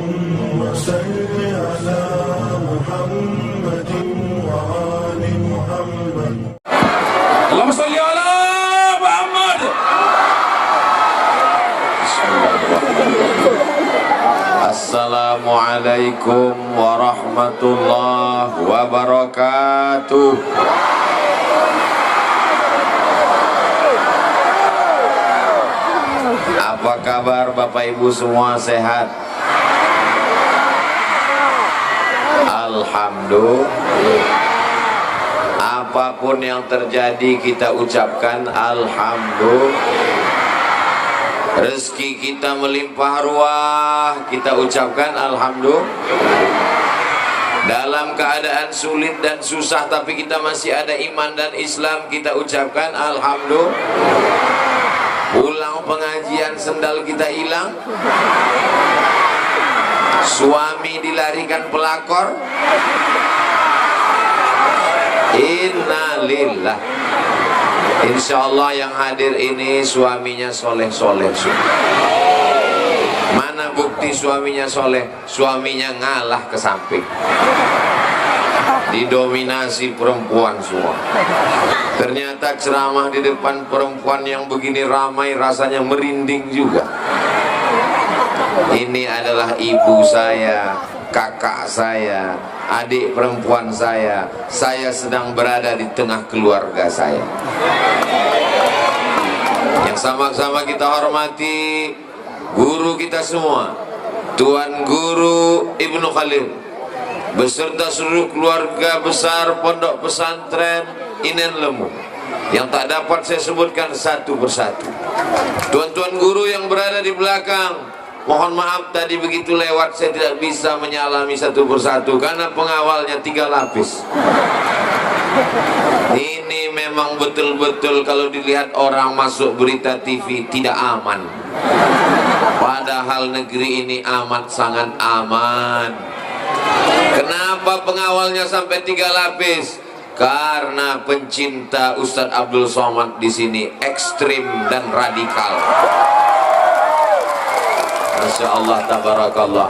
اللهم صل على محمد وآل محمد. اللهم صل على محمد. Assalamualaikum warahmatullahi wabarakatuh. Apa kabar Bapak Ibu semua, sehat? Alhamdulillah. Apapun yang terjadi kita ucapkan alhamdulillah. Rezeki kita melimpah ruah, kita ucapkan alhamdulillah. Dalam keadaan sulit dan susah tapi kita masih ada iman dan Islam, kita ucapkan alhamdulillah. Pulang pengajian sendal kita hilang, suami dilarikan pelakor, innalillah. Insya Allah yang hadir ini suaminya soleh-soleh. Mana bukti suaminya soleh? Suaminya ngalah ke samping, didominasi perempuan semua. Ternyata ceramah di depan perempuan yang begini ramai rasanya merinding juga. Ini adalah ibu saya, kakak saya, adik perempuan saya sedang berada di tengah keluarga saya. Yang sama-sama kita hormati guru kita semua, Tuan Guru Ibnu Khalil, beserta seluruh keluarga besar Pondok Pesantren Inen Lemu, yang tak dapat saya sebutkan satu persatu. Tuan-tuan guru yang berada di belakang, mohon maaf tadi begitu lewat saya tidak bisa menyalami satu persatu karena pengawalnya 3 lapis. Ini memang betul-betul kalau dilihat orang masuk berita TV tidak aman. Padahal negeri ini amat sangat aman. Kenapa pengawalnya sampai 3 lapis? Karena pencinta Ustadz Abdul Somad di sini ekstrim dan radikal. Masya Allah, tabarakallah.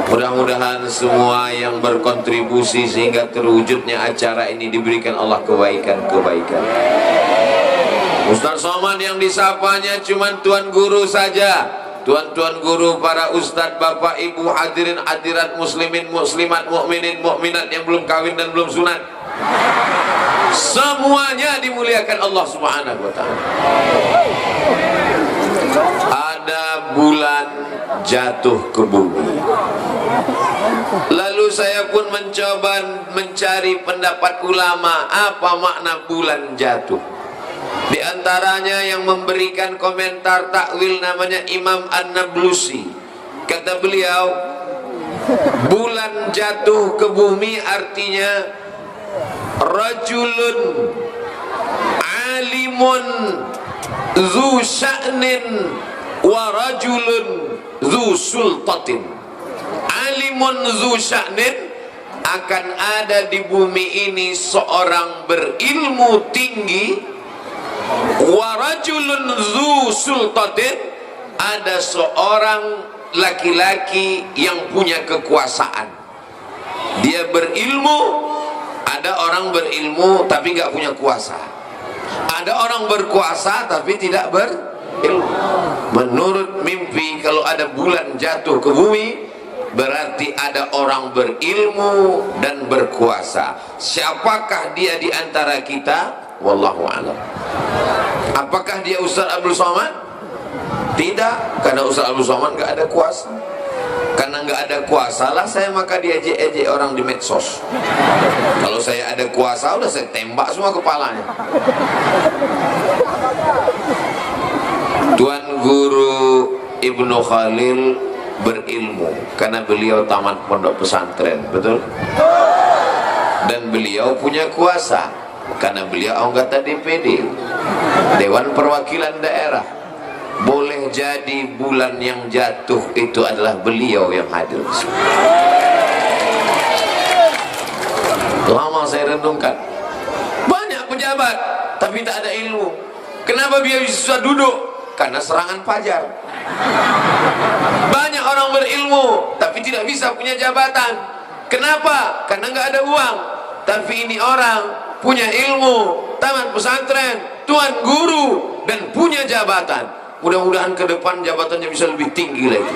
Mudah-mudahan semua yang berkontribusi sehingga terwujudnya acara ini diberikan Allah kebaikan-kebaikan. Ustadz Somad yang disapanya cuma Tuan Guru saja. Tuan-tuan guru, para ustadz, bapak, ibu, hadirin, hadirat, muslimin, muslimat, mukminin, mukminat yang belum kawin dan belum sunat, semuanya dimuliakan Allah Subhanahu wa ta'ala. Ada bulan jatuh ke bumi. Lalu saya pun mencoba mencari pendapat ulama, apa makna bulan jatuh. Di antaranya yang memberikan komentar takwil namanya Imam An-Nablusi. Kata beliau, bulan jatuh ke bumi artinya rajulun alimun zu sya'nin wa rajulun zu sultatin. Alimun zu sya'nin, akan ada di bumi ini seorang berilmu tinggi, wa rajulun zu sultatin, ada seorang laki-laki yang punya kekuasaan. Dia berilmu, ada orang berilmu tapi nggak punya kuasa. Ada orang berkuasa tapi tidak berilmu. Menurut mimpi, kalau ada bulan jatuh ke bumi berarti ada orang berilmu dan berkuasa. Siapakah dia di antara kita? Wallahu a'lam. Apakah dia Ustaz Abdul Somad? Tidak, karena Ustaz Abdul Somad nggak ada kuasa. Karena nggak ada kuasa lah saya maka diejek-ejek orang di medsos. Kalau saya ada kuasa udah saya tembak semua kepalanya. Tuan Guru Ibnu Khalil berilmu karena beliau tamat pondok pesantren, betul? Dan beliau punya kuasa karena beliau anggota DPD, Dewan Perwakilan Daerah. Boleh jadi bulan yang jatuh itu adalah beliau yang hadir. Lama saya renungkan, banyak pejabat tapi tak ada ilmu. Kenapa dia bisa duduk? Karena serangan fajar. Banyak orang berilmu tapi tidak tidak bisa punya jabatan. Kenapa? Karena nggak ada uang. Tapi ini orang punya ilmu, tamat pesantren, tuan guru, dan punya jabatan. Mudah-mudahan ke depan jabatannya bisa lebih tinggi lagi.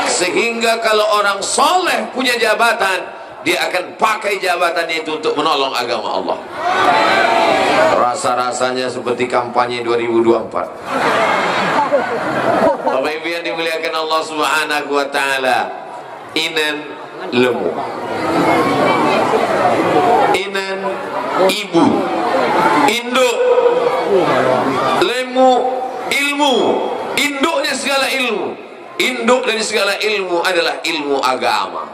Sehingga kalau orang soleh punya jabatan, dia akan pakai jabatannya itu untuk menolong agama Allah. Rasa-rasanya seperti kampanye 2024. Bapak Ibu yang dimuliakan Allah Subhanahu wa taala, inan lemu, inan ibu, induk, lemu ilmu, induknya segala ilmu. Induk dari segala ilmu adalah ilmu agama.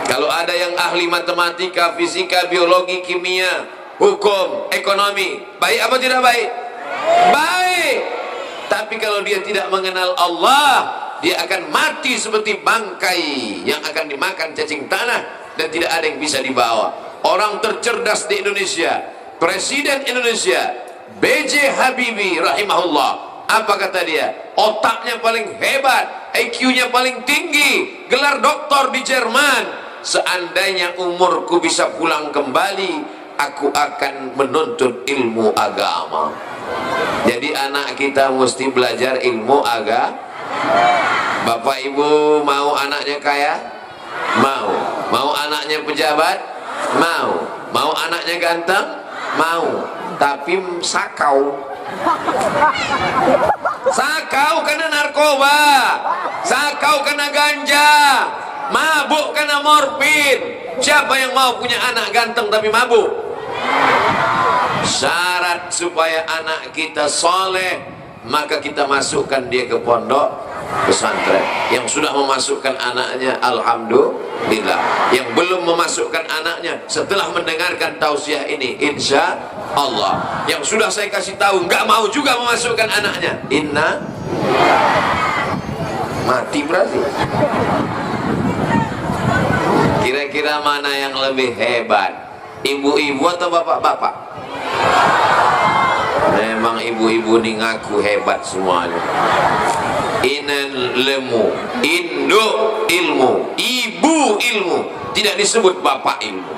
Kalau ada yang ahli matematika, fisika, biologi, kimia, hukum, ekonomi, baik apa tidak baik? Baik. Tapi kalau dia tidak mengenal Allah, dia akan mati seperti bangkai yang akan dimakan cacing tanah dan tidak ada yang bisa dibawa. Orang tercerdas di Indonesia, Presiden Indonesia, B.J. Habibie rahimahullah, apa kata dia? Otaknya paling hebat, IQ-nya paling tinggi, gelar doktor di Jerman. Seandainya umurku bisa pulang kembali, aku akan menuntut ilmu agama. Jadi anak kita mesti belajar ilmu agama. Bapak Ibu mau anaknya kaya? Mau. Mau anaknya pejabat? Mau. Mau anaknya ganteng? Mau. Tapi sakau. Sakau karena narkoba, sakau karena ganja, mabuk karena morfin. Siapa yang mau punya anak ganteng tapi mabuk? Syarat supaya anak kita soleh, maka kita masukkan dia ke pondok pesantren. Yang sudah memasukkan anaknya, alhamdulillah. Yang belum memasukkan anaknya, setelah mendengarkan tausiah ini, insya Allah. Yang sudah saya kasih tahu nggak mau juga memasukkan anaknya, inna mati berarti. Kira-kira mana yang lebih hebat, ibu-ibu atau bapak-bapak? Memang ibu-ibu ini ngaku hebat semuanya. Inan lemu, induk ilmu, ibu ilmu, tidak disebut bapak ilmu.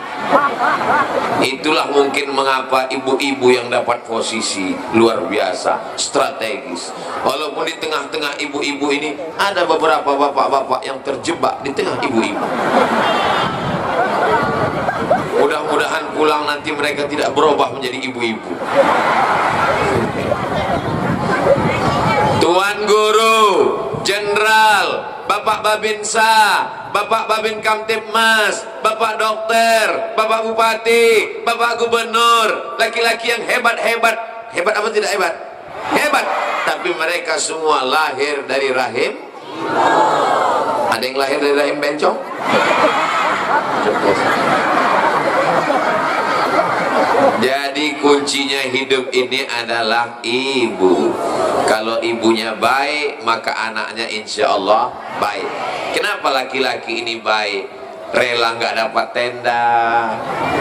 Itulah mungkin mengapa ibu-ibu yang dapat posisi luar biasa, strategis. Walaupun di tengah-tengah ibu-ibu ini ada beberapa bapak-bapak yang terjebak di tengah ibu-ibu. Mudah-mudahan pulang nanti mereka tidak berubah menjadi ibu-ibu. Tuan Guru, Jenderal, Bapak Babinsa, Bapak Babin Kamtibmas, Bapak Dokter, Bapak Bupati, Bapak Gubernur, laki-laki yang hebat-hebat. Hebat apa tidak hebat? Hebat. Tapi mereka semua lahir dari rahim. Ada yang lahir dari rahim bencong? Jadi kuncinya hidup ini adalah ibu. Kalau ibunya baik, maka anaknya insya Allah baik. Kenapa laki-laki ini baik? Rela nggak dapat tenda,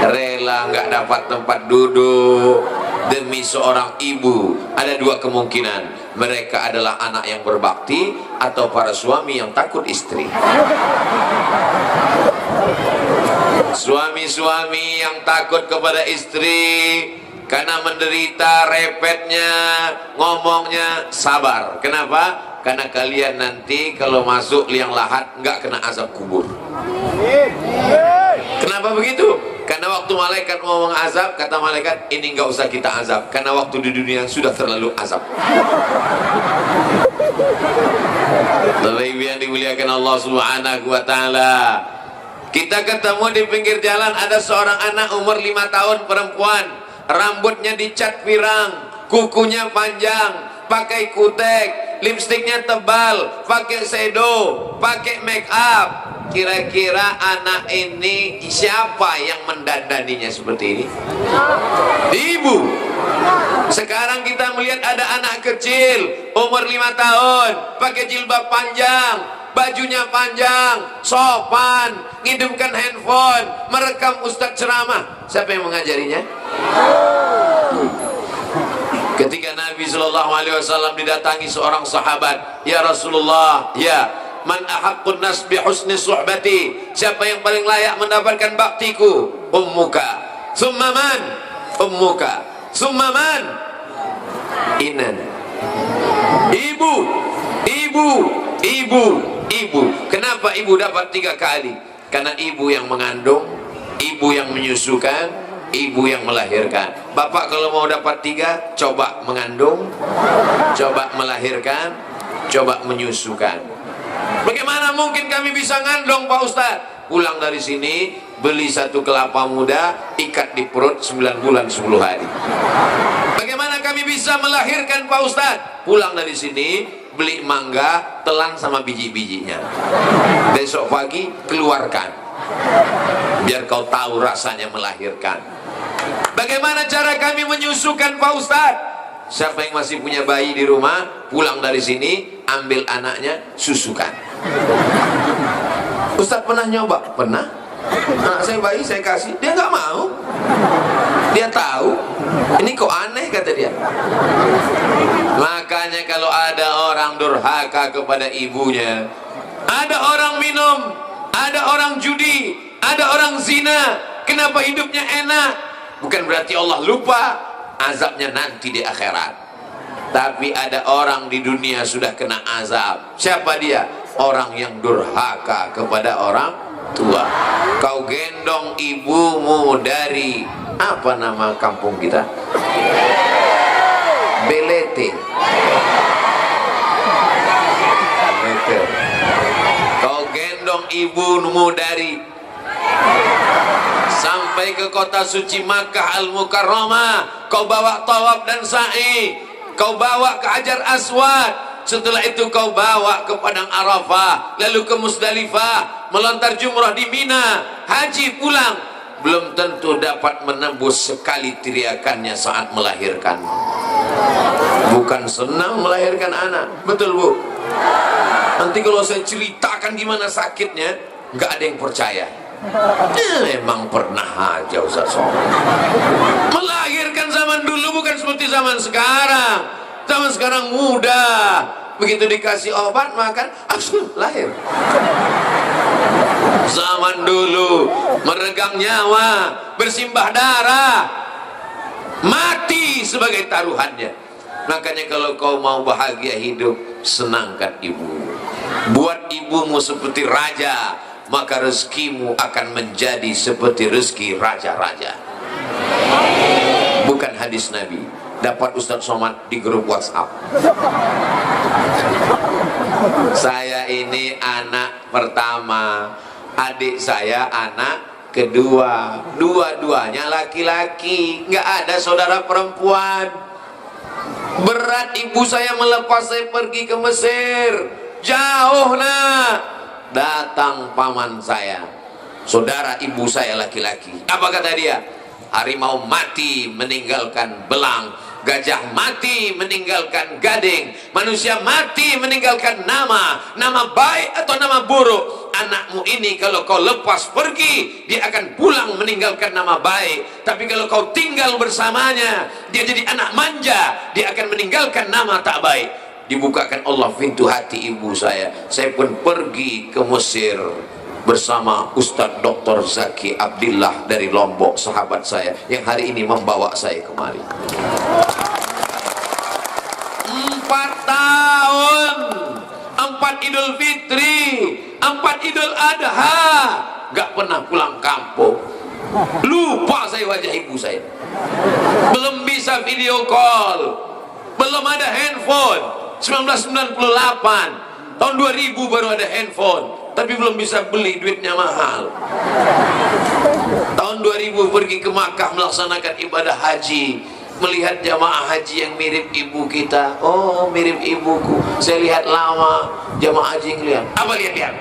rela nggak dapat tempat duduk demi seorang ibu. Ada dua kemungkinan, mereka adalah anak yang berbakti atau para suami yang takut istri. Suami-suami yang takut kepada istri karena menderita, repetnya, ngomongnya, sabar. Kenapa? Karena kalian nanti kalau masuk liang lahat nggak kena azab kubur. Kenapa begitu? Karena waktu malaikat mau mengazab, kata malaikat, ini nggak usah kita azab, karena waktu di dunia sudah terlalu azab. Bapak Ibu yang dimuliakan Allah Subhanahu wa taala, kita ketemu di pinggir jalan, ada seorang anak umur 5 tahun perempuan, rambutnya dicat pirang, kukunya panjang, pakai kutek, lipstiknya tebal, pakai shadow, pakai make up. Kira-kira anak ini siapa yang mendandaninya seperti ini? Ibu. Sekarang kita melihat ada anak kecil umur 5 tahun, pakai jilbab panjang, bajunya panjang, sopan, ngidupkan handphone, merekam ustadz ceramah. Siapa yang mengajarinya? Ketika Nabi SAW didatangi seorang sahabat, ya Rasulullah, ya, Man ahaqqun nas bi husni suhbati. Siapa yang paling layak mendapatkan baktiku? Ummuka. Summa man? Ummuka. Summa man? Inan. Ibu. Kenapa ibu dapat 3 kali? Karena ibu yang mengandung, ibu yang menyusukan, ibu yang melahirkan. Bapak kalau mau dapat 3, coba mengandung, coba melahirkan, coba menyusukan. Bagaimana mungkin kami bisa ngandung, Pak Ustadz? Pulang dari sini, beli 1 kelapa muda, ikat di perut 9 bulan 10 hari. Bagaimana kami bisa melahirkan, Pak Ustadz? Pulang dari sini, beli mangga, telan sama biji-bijinya. Besok pagi keluarkan, biar kau tahu rasanya melahirkan. Bagaimana cara kami menyusukan, Pak Ustadz? Siapa yang masih punya bayi di rumah, pulang dari sini, ambil anaknya, susukan. Ustadz pernah nyoba? Pernah. Anak saya bayi, saya kasih, dia nggak mau. Dia tahu ini kok aneh, kata dia. Makanya kalau ada orang durhaka kepada ibunya, ada orang minum, ada orang judi, ada orang zina, kenapa hidupnya enak? Bukan berarti Allah lupa, azabnya nanti di akhirat. Tapi ada orang di dunia sudah kena azab. Siapa dia? Orang yang durhaka kepada orang tua. Kau gendong ibumu dari apa nama kampung kita? Belete. Kau gendong ibumu dari sampai ke kota suci Makkah Al-Mukarramah. Kau bawa tawaf dan sa'i, kau bawa ke Hajar Aswad. Setelah itu kau bawa ke Padang Arafah, lalu ke Musdalifah, melontar jumrah di Mina, haji pulang. Belum tentu dapat menembus sekali teriakannya saat melahirkan. Bukan senang melahirkan anak, betul Bu? Nanti kalau saya ceritakan gimana sakitnya, nggak ada yang percaya. Memang pernah aja Ustaz Somad. Melahirkan zaman dulu bukan seperti zaman sekarang. Zaman sekarang mudah, begitu dikasih obat makan, langsung lahir. Zaman dulu meregang nyawa, bersimbah darah, mati sebagai taruhannya. Makanya kalau kau mau bahagia hidup, senangkan ibu. Buat ibumu seperti raja, maka rezekimu akan menjadi seperti rezeki raja-raja. Bukan hadis Nabi. Dapat Ustaz Somad di grup WhatsApp. Saya ini anak pertama, adik saya anak kedua, dua-duanya laki-laki, nggak ada saudara perempuan. Berat ibu saya melepas saya pergi ke Mesir, jauh nak. Datang paman saya, saudara ibu saya laki-laki. Apa kata dia? Harimau mati meninggalkan belang, gajah mati meninggalkan gading, manusia mati meninggalkan nama baik atau nama buruk. Anakmu ini kalau kau lepas pergi, dia akan pulang meninggalkan nama baik. Tapi kalau kau tinggal bersamanya, dia jadi anak manja, dia akan meninggalkan nama tak baik. Dibukakan Allah pintu hati ibu saya pun pergi ke Mesir bersama Ustadz Dr. Zaki Abdillah dari Lombok, sahabat saya yang hari ini membawa saya kemari. 4 tahun, 4 Idul Fitri, 4 Idul Adha, gak pernah pulang kampung. Lupa saya wajah ibu saya. Belum bisa video call, belum ada handphone. 1998, tahun 2000 baru ada handphone. Tapi belum bisa beli, duitnya mahal. Tahun 2000 pergi ke Makkah melaksanakan ibadah haji, melihat jamaah haji yang mirip ibu kita. Oh, mirip ibuku. Saya lihat lama jamaah haji ngelihat. Apa lihat?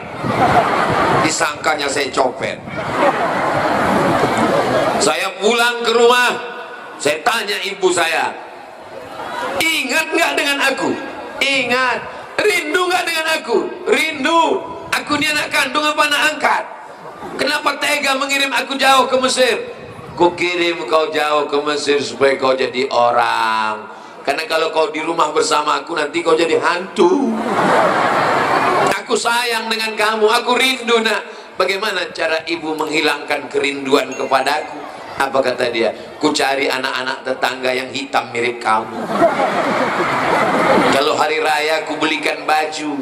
Disangkanya saya copet. Saya pulang ke rumah, saya tanya ibu saya, ingat nggak dengan aku? Ingat. Rindu nggak dengan aku? Rindu. Aku ini anak kandung apa anak angkat? Kenapa tega mengirim aku jauh ke Mesir? Ku kirim kau jauh ke Mesir supaya kau jadi orang. Karena kalau kau di rumah bersama aku, nanti kau jadi hantu. Aku Aku sayang dengan kamu, aku rindu nak. Bagaimana cara ibu menghilangkan kerinduan kepadaku? Apa kata dia? Ku cari anak-anak tetangga yang hitam mirip kamu. Kalau hari raya ku belikan baju,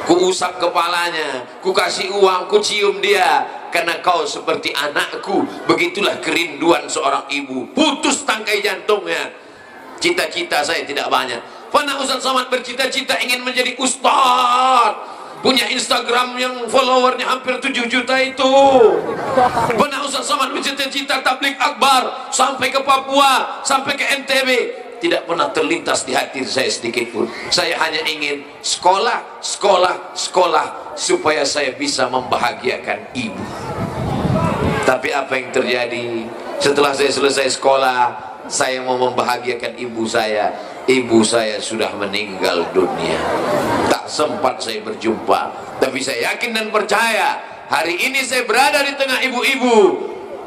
ku usap kepalanya, ku kasih uang, ku cium dia. Karena kau seperti anakku. Begitulah kerinduan seorang ibu. Putus tangkai jantungnya. Cita-cita saya tidak banyak. Pernah Ustaz Somad bercita-cita ingin menjadi ustaz, punya Instagram yang followernya hampir 7 juta itu. Pernah Ustaz Somad bercita-cita tabligh akbar sampai ke Papua, sampai ke NTB. Tidak pernah terlintas di hati saya sedikit pun. Saya hanya ingin sekolah, sekolah, sekolah, supaya saya bisa membahagiakan ibu. Tapi apa yang terjadi? Setelah saya selesai sekolah, saya mau membahagiakan ibu saya. Ibu saya sudah meninggal dunia. Tak sempat saya berjumpa. Tapi saya yakin dan percaya, hari ini saya berada di tengah ibu-ibu.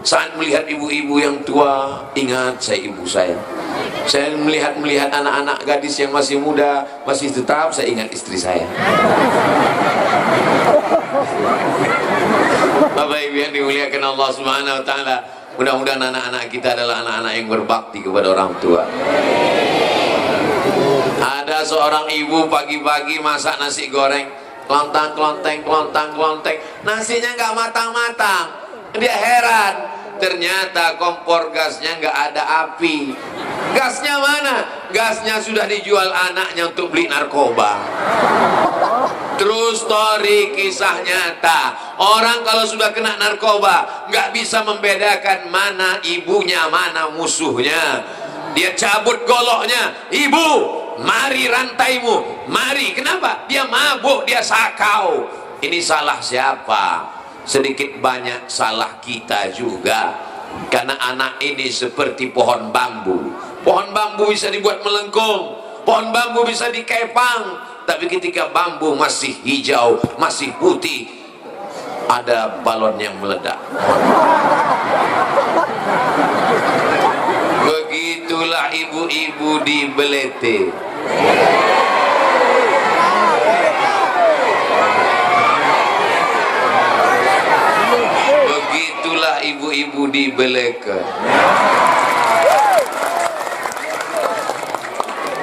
Saat melihat ibu-ibu yang tua, ingat saya ibu saya. Saya melihat anak-anak gadis yang masih muda, masih tetap, saya ingat istri saya. Bapak Ibu yang dimuliakan Allah Subhanahu wa taala, mudah-mudahan anak-anak kita adalah anak-anak yang berbakti kepada orang tua. Ada seorang ibu pagi-pagi masak nasi goreng, kelontang kelonteng, kelontang kelonteng, nasinya nggak matang-matang. Dia heran, ternyata kompor gasnya nggak ada api. Gasnya mana? Gasnya sudah dijual anaknya untuk beli narkoba. True story, kisah nyata. Orang kalau sudah kena narkoba nggak bisa membedakan mana ibunya, mana musuhnya. Dia cabut goloknya, ibu, mari rantaimu, mari. Kenapa? Dia mabuk, dia sakau. Ini salah siapa? Sedikit banyak salah kita juga. Karena anak ini seperti pohon bambu. Pohon bambu bisa dibuat melengkung, pohon bambu bisa dikepang. Tapi ketika bambu masih hijau, masih putih, ada balon yang meledak. Begitulah ibu-ibu di Belete. Begitulah ibu-ibu di Beleke.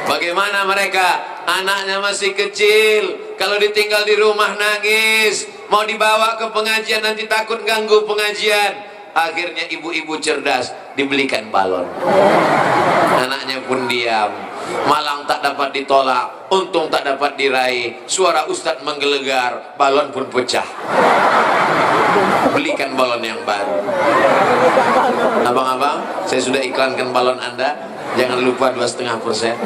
Bagaimana mereka? Anaknya masih kecil, kalau ditinggal di rumah nangis, mau dibawa ke pengajian nanti takut ganggu pengajian. Akhirnya ibu-ibu cerdas, dibelikan balon. Anaknya pun diam. Malang tak dapat ditolak, untung tak dapat diraih. Suara ustadz menggelegar, balon pun pecah. Belikan balon yang baru. Abang-abang, saya sudah iklankan balon Anda. Jangan lupa 2,5%.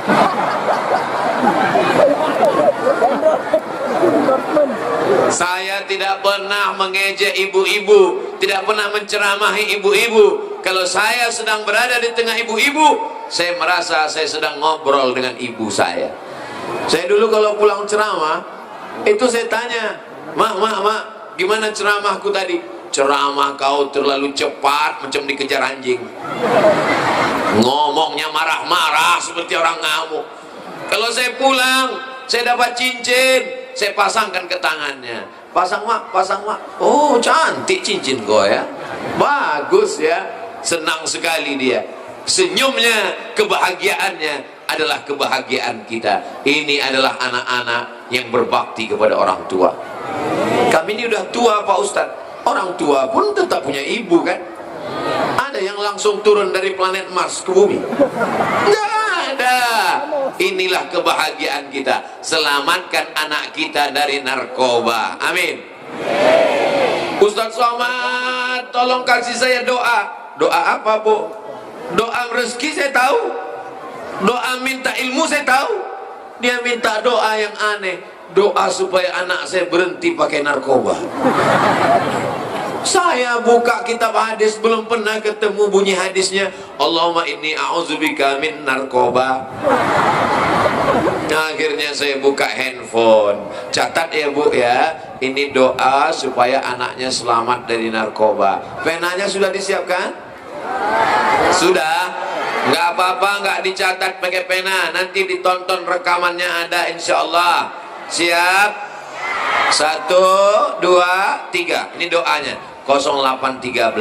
Saya tidak pernah mengejek ibu-ibu, tidak pernah menceramahi ibu-ibu. Kalau saya sedang berada di tengah ibu-ibu, saya merasa saya sedang ngobrol dengan ibu saya. Saya dulu kalau pulang ceramah, itu saya tanya, mak, gimana ceramahku tadi? Ceramah kau terlalu cepat, macam dikejar anjing. Ngomongnya marah-marah seperti orang ngamuk. Kalau saya pulang, saya dapat cincin, saya pasangkan ke tangannya. Pasang mak, pasang mak. Oh cantik cincin kau ya, bagus ya. Senang sekali dia. Senyumnya, kebahagiaannya adalah kebahagiaan kita. Ini adalah anak-anak yang berbakti kepada orang tua. Kami ini udah tua Pak Ustadz. Orang tua pun tetap punya ibu kan. Ada yang langsung turun dari planet Mars ke bumi? Nggak ada. Inilah kebahagiaan kita. Selamatkan anak kita dari narkoba. Amin. Ustaz Somad, tolong kasih saya doa. Doa apa Bu? Doa rezeki saya tahu, doa minta ilmu saya tahu. Dia minta doa yang aneh, doa supaya anak saya berhenti pakai narkoba. Saya buka kitab hadis, belum pernah ketemu bunyi hadisnya Allahumma inni a'udzubika min narkoba. Akhirnya saya buka handphone, catat ya Bu ya, ini doa supaya anaknya selamat dari narkoba. Penanya sudah disiapkan? Sudah? Nggak apa-apa, nggak dicatat pakai pena, nanti ditonton rekamannya ada insya Allah. Siap? 1, 2, 3. Ini doanya. 0813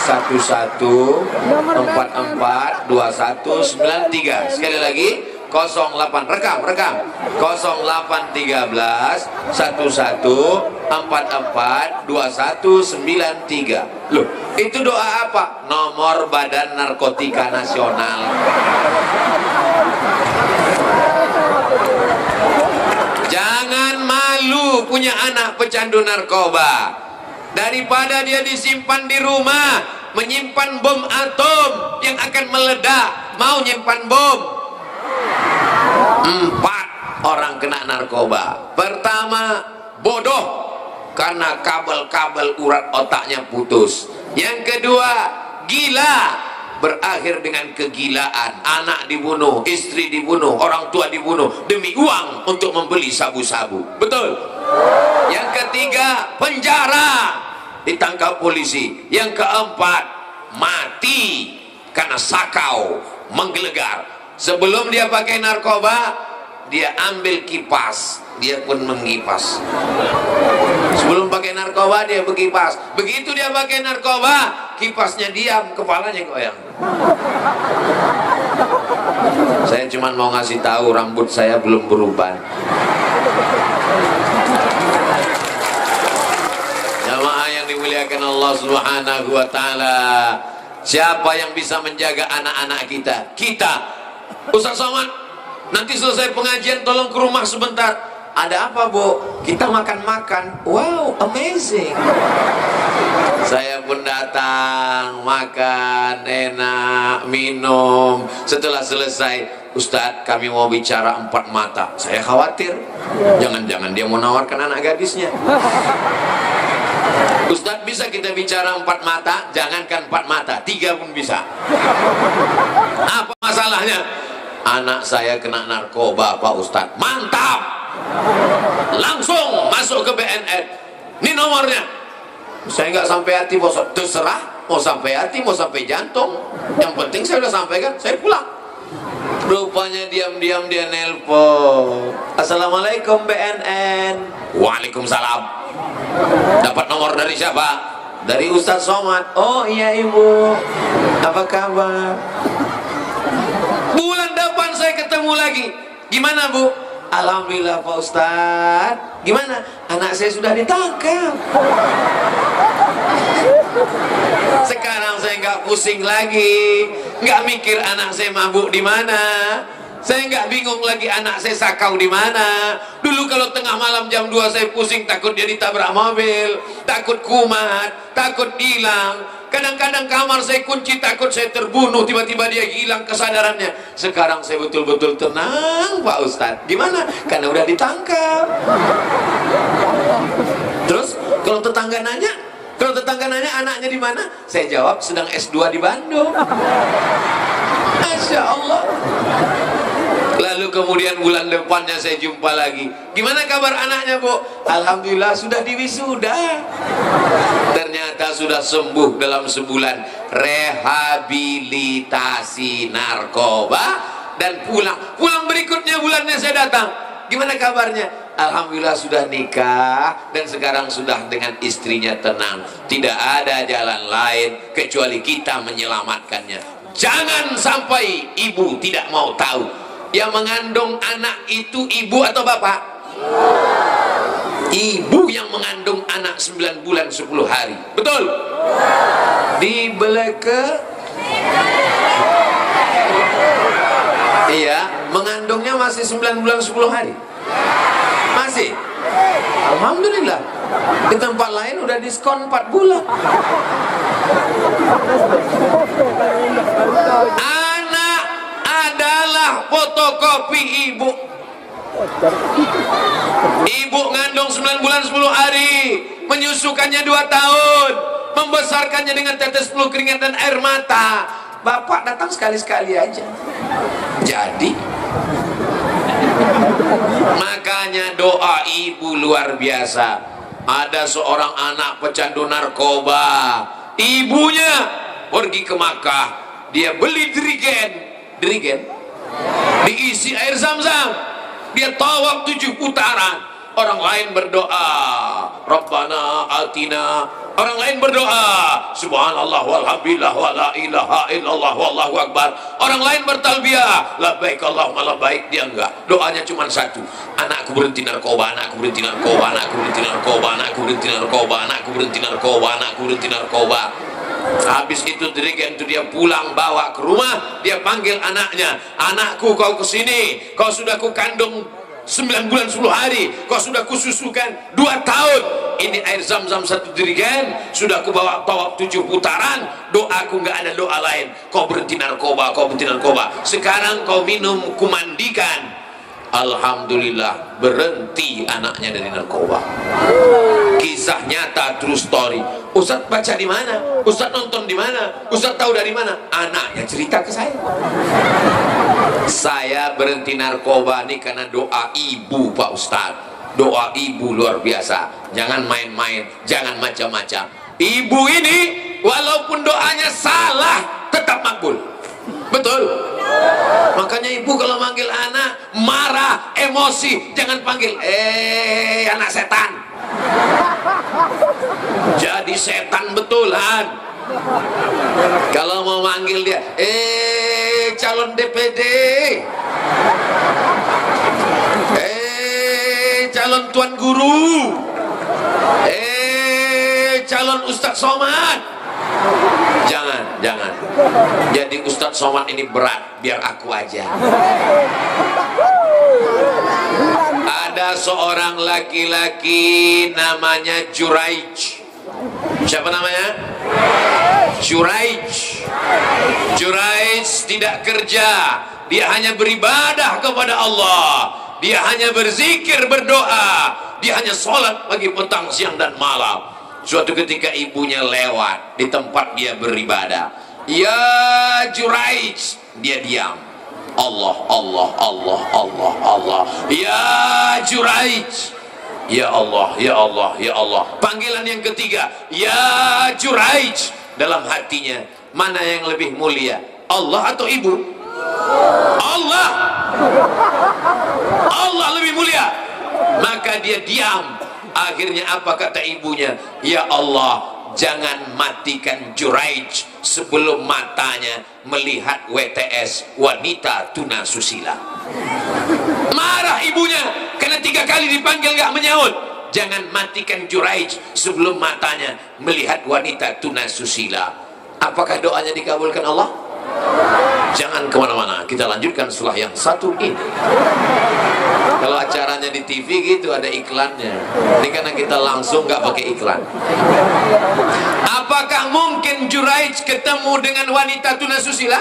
11 44 21 93. Sekali lagi 08, rekam 0813 11 44 21 93. Loh, itu doa apa? Nomor Badan Narkotika Nasional. Jangan malu punya anak pecandu narkoba. Daripada dia disimpan di rumah menyimpan bom atom yang akan meledak, mau nyimpan bom. 4 orang kena narkoba. Pertama, bodoh karena kabel-kabel urat otaknya putus. Yang kedua, gila, berakhir dengan kegilaan. Anak dibunuh, istri dibunuh, orang tua dibunuh demi uang untuk membeli sabu-sabu. Betul? Yang ketiga, penjara, ditangkap polisi. Yang keempat, mati karena sakau, menggelegar. Sebelum dia pakai narkoba, dia ambil kipas, dia pun mengipas. Sebelum pakai narkoba dia berkipas. Begitu dia pakai narkoba, kipasnya diam, kepalanya goyang. Saya cuma mau ngasih tahu, rambut saya belum berubah. Jamaah yang dimuliakan Allah Subhanahu wa taala, siapa yang bisa menjaga anak-anak kita? Kita. Ustaz Somad, nanti selesai pengajian tolong ke rumah sebentar. Ada apa, Bu? Kita makan-makan. Wow, amazing. Saya pun datang, makan, enak, minum. Setelah selesai, Ustadz, kami mau bicara 4 mata. Saya khawatir, jangan-jangan dia mau nawarkan anak gadisnya. Ustadz, bisa kita bicara 4 mata? Jangankan 4 mata, 3 pun bisa. Apa masalahnya? Anak saya kena narkoba, Pak Ustadz. Mantap! Langsung masuk ke BNN. Ini nomornya. Saya nggak sampai hati, bos. Terserah, mau sampai hati, mau sampai jantung. Yang penting saya udah sampaikan, saya pulang. Rupanya diam-diam dia nelpon. Assalamualaikum BNN. Waalaikumsalam. Dapat nomor dari siapa? Dari Ustaz Somad. Oh iya Ibu, apa kabar? Bulan depan saya ketemu lagi. Gimana Bu? Alhamdulillah Pak Ustadz. Gimana? Anak saya sudah ditangkap. Sekarang saya nggak pusing lagi, nggak mikir anak saya mabuk di mana. Saya nggak bingung lagi anak saya sakau di mana. Dulu kalau tengah malam jam 2 saya pusing, takut dia ditabrak mobil, takut kumat, takut hilang. Kadang-kadang kamar saya kunci, takut saya terbunuh, tiba-tiba dia hilang kesadarannya. Sekarang saya betul-betul tenang Pak Ustadz. Gimana? Karena udah ditangkap. Terus kalau tetangga nanya anaknya di mana? Saya jawab sedang S2 di Bandung. Masya Allah. Lalu kemudian bulan depannya saya jumpa lagi. Gimana kabar anaknya Bu? Alhamdulillah sudah diwisuda. Ternyata sudah sembuh dalam sebulan. Rehabilitasi narkoba dan pulang berikutnya bulannya saya datang. Gimana kabarnya? Alhamdulillah sudah nikah dan sekarang sudah dengan istrinya tenang. Tidak ada jalan lain kecuali kita menyelamatkannya. Jangan sampai ibu tidak mau tahu. Yang mengandung anak itu ibu atau bapak? Ibu yang mengandung anak 9 bulan 10 hari. Betul? Di beleke. Iya, mengandungnya masih 9 bulan 10 hari. Masih? Alhamdulillah. Di tempat lain udah diskon 4 bulan. Anak adalah fotokopi ibu. Ibu ngandung 9 bulan 10 hari, menyusukannya 2 tahun, membesarkannya dengan tetes peluh keringat dan air mata. Bapak datang sekali-sekali aja. Jadi makanya doa ibu luar biasa. Ada seorang anak pecandu narkoba, ibunya pergi ke Makkah, dia beli dirigen diisi air zam-zam, dia tawaf 7 putaran, orang lain berdoa Rabbana atina, orang lain berdoa subhanallah walhamdulillah wala ilaha illallah wallahu akbar, orang lain bertalbiyah labbaik Allahumma labbaik. Dia enggak, doanya cuma satu, anakku berhenti narkoba, anakku berhenti narkoba, anakku berhenti narkoba, anakku berhenti narkoba, anakku berhenti narkoba, anakku berhenti narkoba. Habis itu dirigen itu dia pulang bawa ke rumah, dia panggil anaknya, anakku kau kesini, kau sudah ku kandung 9 bulan 10 hari, kau sudah kususukan 2 tahun, ini air zam-zam 1 dirigen, sudah ku bawa tawaf 7 putaran, doaku nggak ada doa lain, kau berhenti narkoba, kau berhenti narkoba, sekarang kau minum, ku mandikan. Alhamdulillah berhenti anaknya dari narkoba. Kisah nyata, true story. Ustaz baca di mana? Ustaz nonton di mana? Ustaz tahu dari mana? Anaknya cerita ke saya. Saya berhenti narkoba ini karena doa ibu, Pak Ustaz. Doa ibu luar biasa. Jangan main-main, jangan macam-macam. Ibu ini walaupun doanya salah tetap makbul. Betul? Makanya ibu kalau manggil anak marah, emosi, jangan panggil anak setan. Jadi setan betulan. Kalau mau manggil dia calon DPD, calon tuan guru, calon Ustadz Somad. Jangan. Jadi Ustadz Somad ini berat, biar aku aja. Ada seorang laki-laki namanya Juraij. Siapa namanya? Juraij. Juraij tidak kerja, dia hanya beribadah kepada Allah, dia hanya berzikir, berdoa, dia hanya sholat pagi, petang, siang dan malam. Suatu ketika ibunya lewat di tempat dia beribadah. Ya Juraij, dia diam. Allah, Allah, Allah, Allah, Allah. Ya Juraij. Ya Allah, ya Allah, ya Allah. Panggilan yang ketiga, ya Juraij. Dalam hatinya, mana yang lebih mulia, Allah atau ibu? Allah. Allah lebih mulia. Maka dia diam. Akhirnya apa kata ibunya? Ya Allah, jangan matikan Juraij sebelum matanya melihat WTS, wanita tuna susila. Marah ibunya karena 3 kali dipanggil gak menyaut. Jangan matikan Juraij sebelum matanya melihat wanita tuna susila. Apakah doanya dikabulkan Allah? Jangan kemana-mana, kita lanjutkan setelah yang satu ini. Kalau acaranya di TV gitu ada iklannya. Ini karena kita langsung nggak pakai iklan. Apakah mungkin Juraij ketemu dengan wanita tunasusila?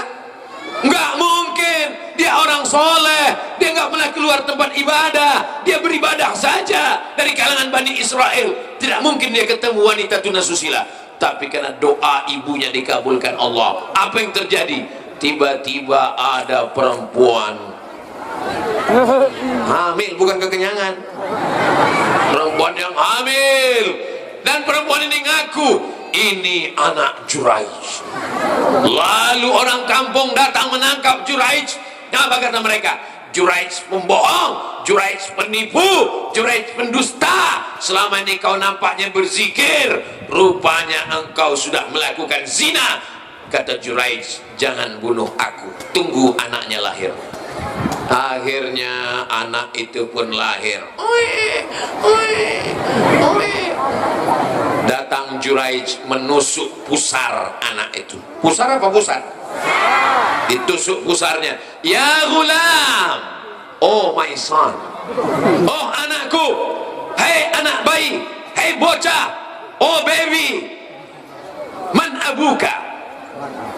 Nggak mungkin. Dia orang soleh, dia nggak pernah keluar tempat ibadah, dia beribadah saja dari kalangan Bani Israel. Tidak mungkin dia ketemu wanita tunasusila. Tapi karena doa ibunya dikabulkan Allah, apa yang terjadi? Tiba-tiba ada perempuan hamil, bukan kekenyangan, perempuan yang hamil, dan perempuan ini ngaku ini anak Juraij. Lalu orang kampung datang menangkap Juraij. Apa kata mereka? Juraij pembohong, Juraij penipu, Juraij pendusta. Selama ini kau nampaknya berzikir, rupanya engkau sudah melakukan zina. Kata Juraij, jangan bunuh aku, tunggu anaknya lahir. Akhirnya anak itu pun lahir. Datang Juraij menusuk pusar anak itu. Pusar apa pusat? Ditusuk pusarnya. Ya gulam, oh my son, oh anakku, hei anak bayi, hei bocah, oh baby, man abuka.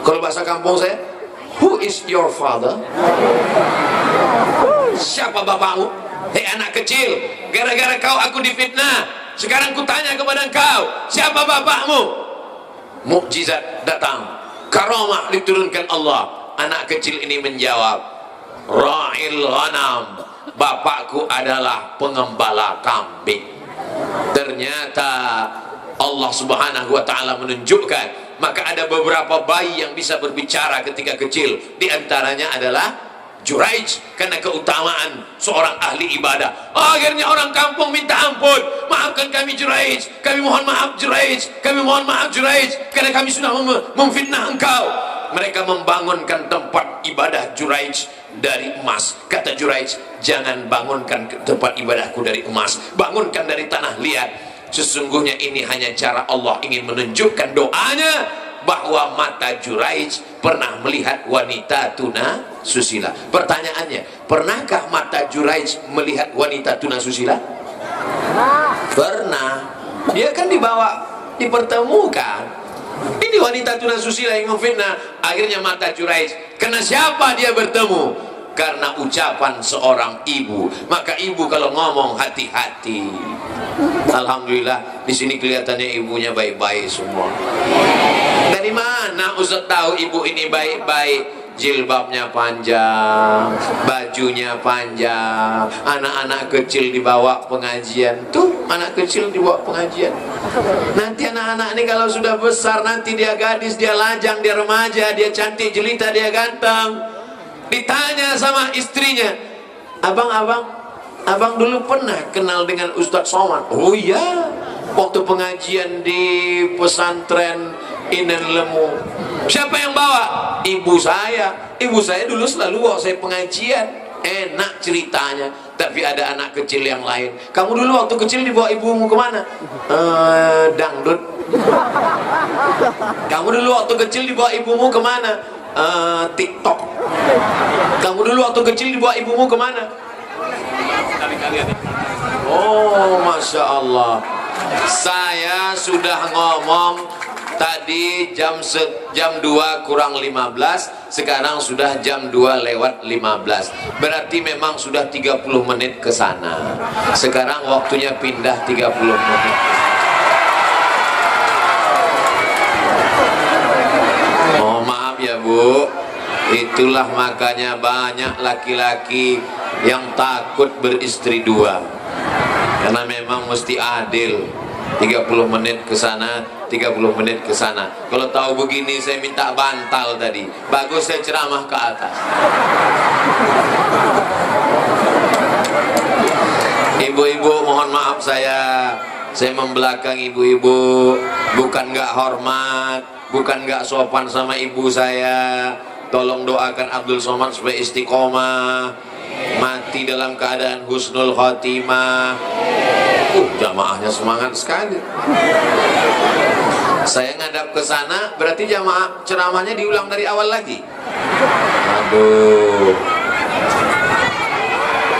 Kalau bahasa kampung saya, who is your father? Siapa bapakmu? Hei anak kecil, gara-gara kau aku difitnah, sekarang kutanya kepada engkau, siapa bapakmu? Mukjizat datang, karamah diturunkan Allah. Anak kecil ini menjawab, Ra'il ghanam, bapakku adalah pengembala kambing. Ternyata Allah Subhanahu wa ta'ala menunjukkan, maka ada beberapa bayi yang bisa berbicara ketika kecil. Di antaranya adalah Juraij karena keutamaan seorang ahli ibadah. Akhirnya orang kampung minta ampun, maafkan kami Juraij, kami mohon maaf Juraij, kami mohon maaf Juraij, karena kami sudah memfitnah engkau. Mereka membangunkan tempat ibadah Juraij dari emas. Kata Juraij, jangan bangunkan tempat ibadahku dari emas, bangunkan dari tanah liat. Sesungguhnya ini hanya cara Allah ingin menunjukkan doanya bahwa mata Juraij pernah melihat wanita tuna susila. Pertanyaannya, pernahkah mata Juraij melihat wanita tuna susila? Pernah. Dia kan dipertemukan. Ini wanita tuna susila yang memfitnah. Akhirnya mata Juraij, karena siapa dia bertemu? Karena ucapan seorang ibu. Maka ibu kalau ngomong hati-hati. Alhamdulillah di sini kelihatannya ibunya baik-baik semua. Dari mana Ustaz tahu ibu ini baik-baik? Jilbabnya panjang, bajunya panjang, anak-anak kecil dibawa pengajian. Tuh, anak kecil dibawa pengajian. Nanti anak-anak ini kalau sudah besar, nanti dia gadis, dia lajang, dia remaja, dia cantik jelita, dia ganteng. Ditanya sama istrinya, abang dulu pernah kenal dengan Ustadz Somad? Oh iya, waktu pengajian di pesantren Inen Lemu. Siapa yang bawa? Ibu saya. Ibu saya dulu selalu bawa saya pengajian. Enak ceritanya. Tapi ada anak kecil yang lain. Kamu dulu waktu kecil dibawa ibumu kemana? Dangdut. Kamu dulu waktu kecil dibawa ibumu kemana? TikTok. Kamu dulu waktu kecil dibawa ibumu kemana? Oh, Masya Allah. Saya sudah ngomong tadi jam 2 kurang 15, sekarang sudah jam 2 lewat 15. Berarti memang sudah 30 menit ke sana. Sekarang waktunya pindah 30 menit. Oh, maaf ya Bu. Itulah makanya banyak laki-laki yang takut beristri dua. Karena memang mesti adil. 30 menit ke sana, 30 menit ke sana. Kalau tahu begini saya minta bantal tadi. Bagus saya ceramah ke atas. Ibu-ibu mohon maaf saya membelakang ibu-ibu. Bukan gak hormat, bukan gak sopan sama ibu saya. Tolong doakan Abdul Somad supaya istiqomah, mati dalam keadaan husnul khotimah. Jamaahnya semangat sekali. Saya ngadap ke sana, berarti jamaah ceramahnya diulang dari awal lagi. Aduh.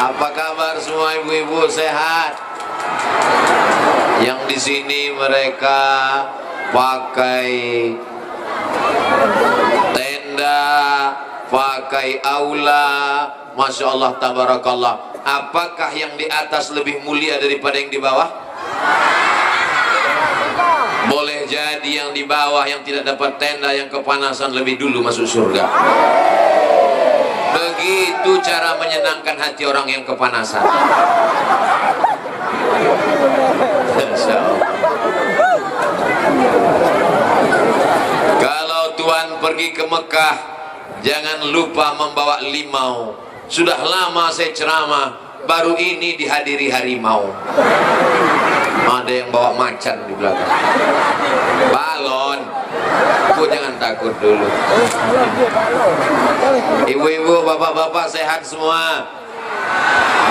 Apa kabar semua ibu-ibu, sehat? Yang di sini mereka pakai tenda, pakai aula, Masya Allah, tabarakallah. Apakah yang di atas lebih mulia daripada yang di bawah? Boleh jadi yang di bawah, yang tidak dapat tenda, yang kepanasan lebih dulu masuk surga. Begitu cara menyenangkan hati orang yang kepanasan. Masya Allah. Kalau Tuhan pergi ke Mekah, jangan lupa membawa limau. Sudah lama saya ceramah, baru ini dihadiri harimau. Ada yang bawa macan di belakang. Balon. Bu, jangan takut dulu. Ibu-ibu, bapak-bapak sehat semua.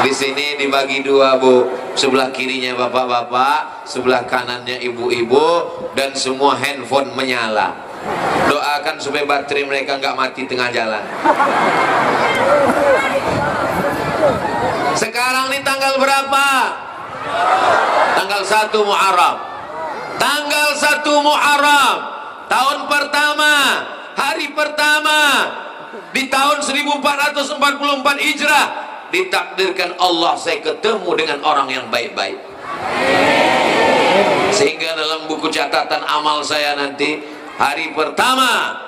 Di sini dibagi dua, Bu. Sebelah kirinya bapak-bapak, sebelah kanannya ibu-ibu, dan semua handphone menyala. Doakan supaya baterai mereka nggak mati tengah jalan. Sekarang ini tanggal berapa? Tanggal 1 Muharram. Tanggal 1 Muharram, tahun pertama, hari pertama di tahun 1444 Hijrah, ditakdirkan Allah saya ketemu dengan orang yang baik-baik. Sehingga dalam buku catatan amal saya nanti, hari pertama,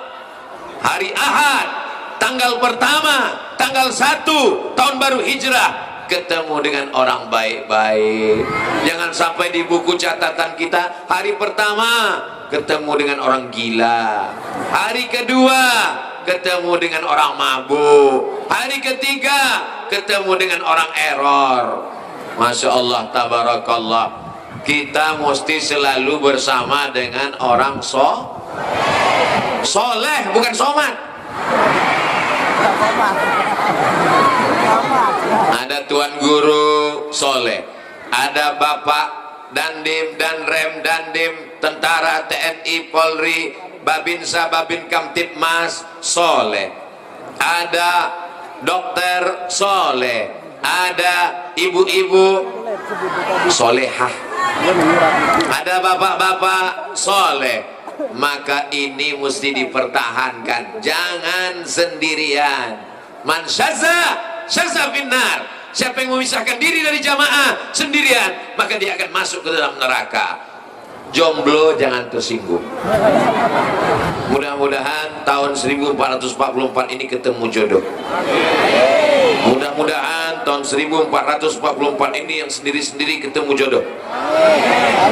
hari Ahad, tanggal pertama, tanggal 1 tahun baru Hijrah, ketemu dengan orang baik-baik. Jangan sampai di buku catatan kita hari pertama ketemu dengan orang gila, hari kedua ketemu dengan orang mabuk. Hari ketiga ketemu dengan orang error. Masya Allah, tabarakallah. Kita mesti selalu bersama dengan orang soleh, bukan somat. Ada tuan guru soleh, ada bapak dandim dan rem dandim, tentara, TNI, Polri, Babinsa, Babin Kamtibmas soleh, ada dokter soleh, ada ibu-ibu solehah, ada bapak-bapak soleh. Maka ini mesti dipertahankan, jangan sendirian. Man syazza finnar, siapa yang memisahkan diri dari jamaah sendirian, maka dia akan masuk ke dalam neraka. Jomblo jangan tersinggung. Mudah-mudahan tahun 1444 ini ketemu jodoh. Mudah-mudahan tahun 1444 ini yang sendiri-sendiri ketemu jodoh.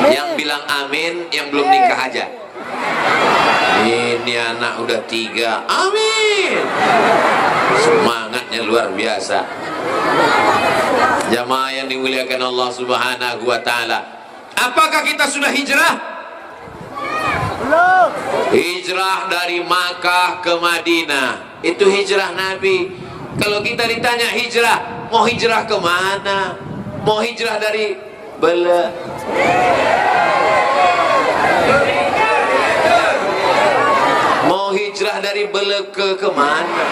Yang bilang amin yang belum nikah aja. Ini anak udah 3, amin. Semangatnya luar biasa. Jamaah yang dimuliakan Allah Subhanahu wa taala, apakah kita sudah hijrah? Belum. Hijrah dari Makkah ke Madinah, itu hijrah Nabi. Kalau kita ditanya hijrah, mau hijrah ke mana? Mau hijrah dari Bele, mau hijrah dari Bele ke mana?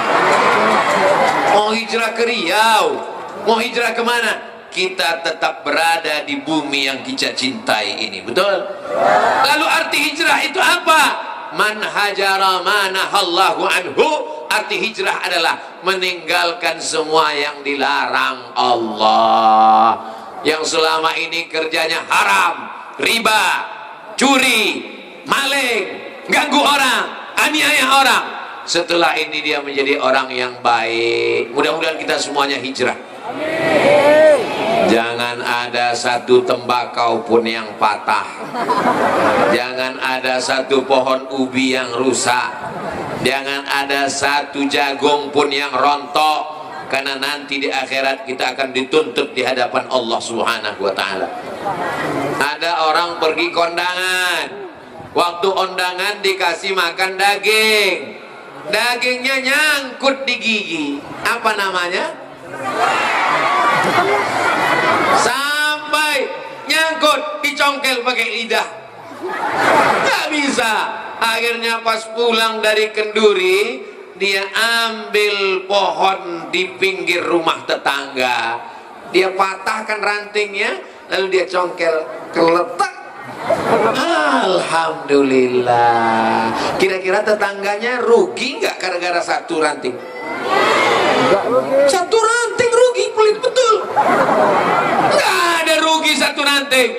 Mau hijrah ke Riau? Mau hijrah ke mana? Kita tetap berada di bumi yang kita cintai ini, betul? Lalu arti hijrah itu apa? Man hajara manahallahu anhu. Arti hijrah adalah meninggalkan semua yang dilarang Allah, yang selama ini kerjanya haram, riba, curi, maling, ganggu orang, aniaya orang. Setelah ini dia menjadi orang yang baik. Mudah-mudahan kita semuanya hijrah. Jangan ada satu tembakau pun yang patah. Jangan ada satu pohon ubi yang rusak. Jangan ada satu jagung pun yang rontok. Karena nanti di akhirat kita akan dituntut di hadapan Allah Subhanahu wa ta'ala. Ada orang pergi kondangan, waktu kondangan dikasih makan daging, dagingnya nyangkut di gigi. Apa namanya? Sampai nyangkut, dicongkel pakai lidah, nggak bisa. Akhirnya pas pulang dari kenduri, dia ambil pohon di pinggir rumah tetangga, dia patahkan rantingnya, lalu dia congkel, keletak. Alhamdulillah. Kira-kira tetangganya rugi nggak gara-gara satu ranting? Satu ranting rugi, pelit betul. Nggak ada rugi satu ranting.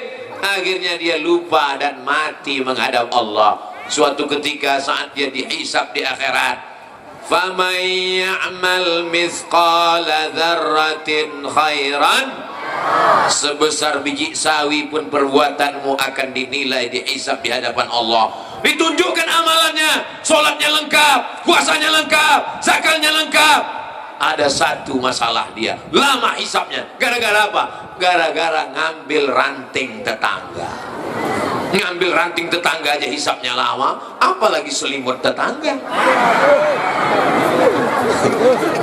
Akhirnya dia lupa dan mati menghadap Allah. Suatu ketika saat dia dihisab di akhirat, faman ya'mal mithqala dzarratin khairan, sebesar biji sawi pun perbuatanmu akan dinilai, dihisab di hadapan Allah. Ditunjukkan amalannya, sholatnya lengkap, puasanya lengkap, zakatnya lengkap. Ada satu masalah, dia lama hisabnya. Gara-gara apa? Gara-gara ngambil ranting tetangga. Ngambil ranting tetangga aja hisabnya lama, apalagi selimut tetangga.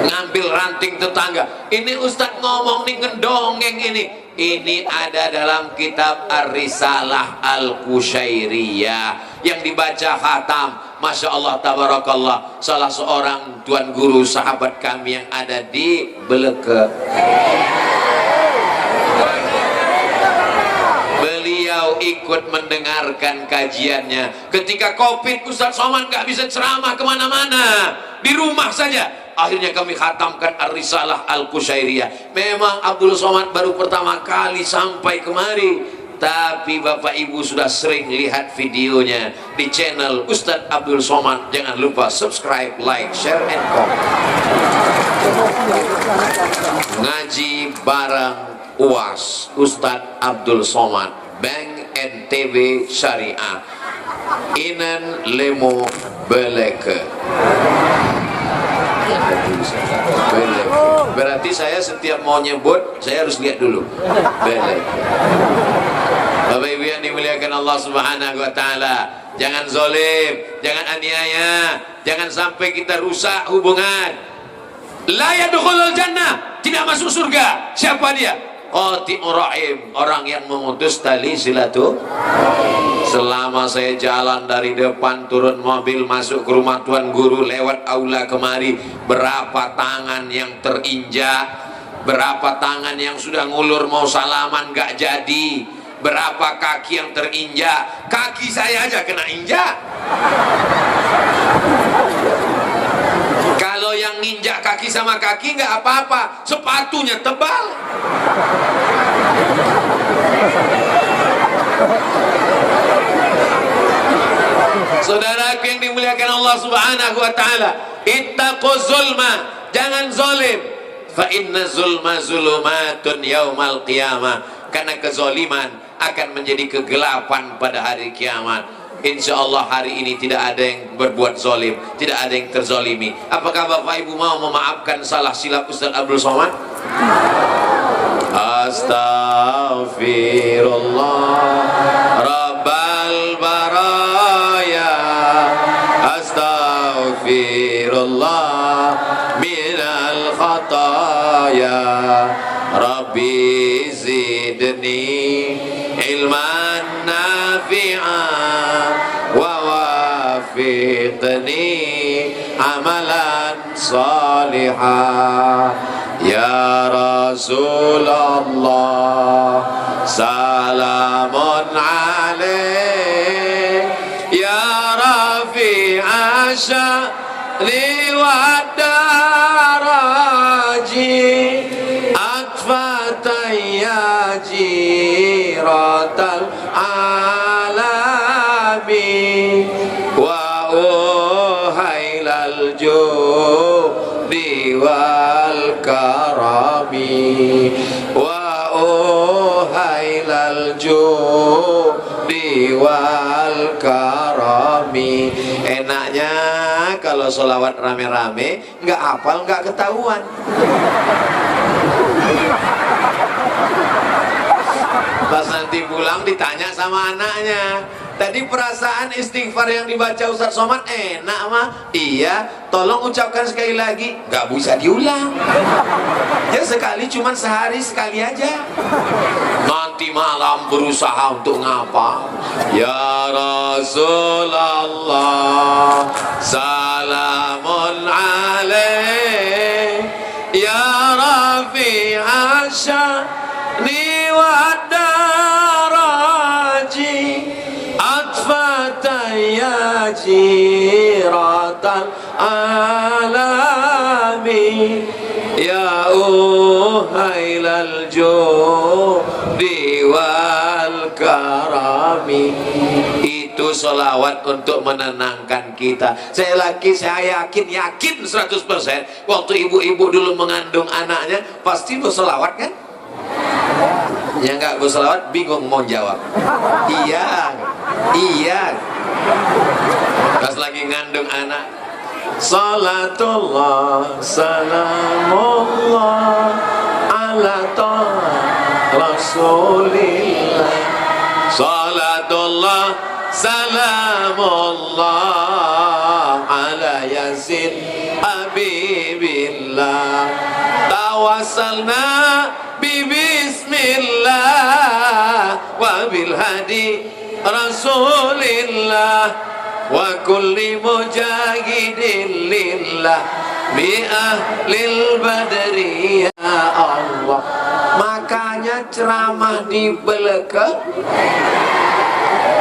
Ngambil ranting tetangga. Ini Ustadz ngomong nih, ngedongeng ini. Ini ada dalam kitab Ar-Risalah Al-Qushairiyah yang dibaca khatam. Masya Allah, tabarakallah. Salah seorang tuan guru sahabat kami yang ada di Beleke, beliau ikut mendengarkan kajiannya. Ketika Covid, Ustadz Somad gak bisa ceramah kemana-mana, di rumah saja. Akhirnya kami khatamkan Ar-Risalah Al-Qushairiyah. Memang Abdul Somad baru pertama kali sampai kemari, tapi Bapak Ibu sudah sering lihat videonya di channel Ustadz Abdul Somad. Jangan lupa subscribe, like, share, and comment. Ngaji bareng UAS Ustadz Abdul Somad, Bank NTB Syariah, Inen Lemo Beleke. Boleh. Berarti saya setiap mau nyebut saya harus lihat dulu. Boleh. Bapak Ibu yang dimuliakan Allah Subhanahu wa taala, jangan zalim, jangan aniaya, jangan sampai kita rusak hubungan. La yadkhulul jannah, tidak masuk surga. Siapa dia? Qati'ur rahim, orang yang memutus tali silaturahim. Selama saya jalan dari depan turun mobil masuk ke rumah tuan guru lewat aula kemari, berapa tangan yang terinjak, berapa tangan yang sudah ngulur mau salaman gak jadi, berapa kaki yang terinjak. Kaki saya aja kena injak. Kalau yang nginjak kaki sama kaki nggak apa-apa, sepatunya tebal. Saudaraku yang dimuliakan Allah Subhanahu wa taala, ittaquz zulma, jangan zalim. Fa inna zulma zulumatun yaumal qiyamah. Karena kezaliman akan menjadi kegelapan pada hari kiamat. Insya Allah hari ini tidak ada yang berbuat zalim, tidak ada yang terzalimi. Apakah Bapak Ibu mau memaafkan salah silap Ustaz Abdul Somad? Astaghfirullah Rabbal baraya, astaghfirullah minal khataya, Rabbi zidni ilman nafi'an wa wafiqni amalan salihah. Ya Rasulullah salamun alaik, ya rafi'a sya'ni wa daraji, atfatan ya jiratal alami, wa uhailal judi wal karami, wa uhailal judi wal karami. Enaknya kalau sholawat rame-rame, nggak hafal nggak ketahuan. Pas nanti pulang ditanya sama anaknya, tadi perasaan istighfar yang dibaca Ustaz Somad enak mah? Iya, tolong ucapkan sekali lagi. Gak bisa diulang. Ya sekali, cuman sehari sekali aja. Nanti malam berusaha untuk ngapa? Ya Rasulullah salamun alaik, ya rafi'a sya'ni wa daraji, atfatan ya jiratal alami, ya uhailal judi wal karami. Itu sholawat untuk menenangkan kita. Saya yakin 100% waktu ibu-ibu dulu mengandung anaknya pasti bersolawat kan? Yang nggak bersolawat bingung mau jawab. Iya, iya. Pas lagi ngandung anak, salatullah salamullah ala rasulillah, salatullah salamullah ala yasin habibillah, tawassalna bismillah wa bil hadi rasulillah wa kulli mujahidin lillah bi ahlil badri ya Allah. Makanya ceramah di Beleka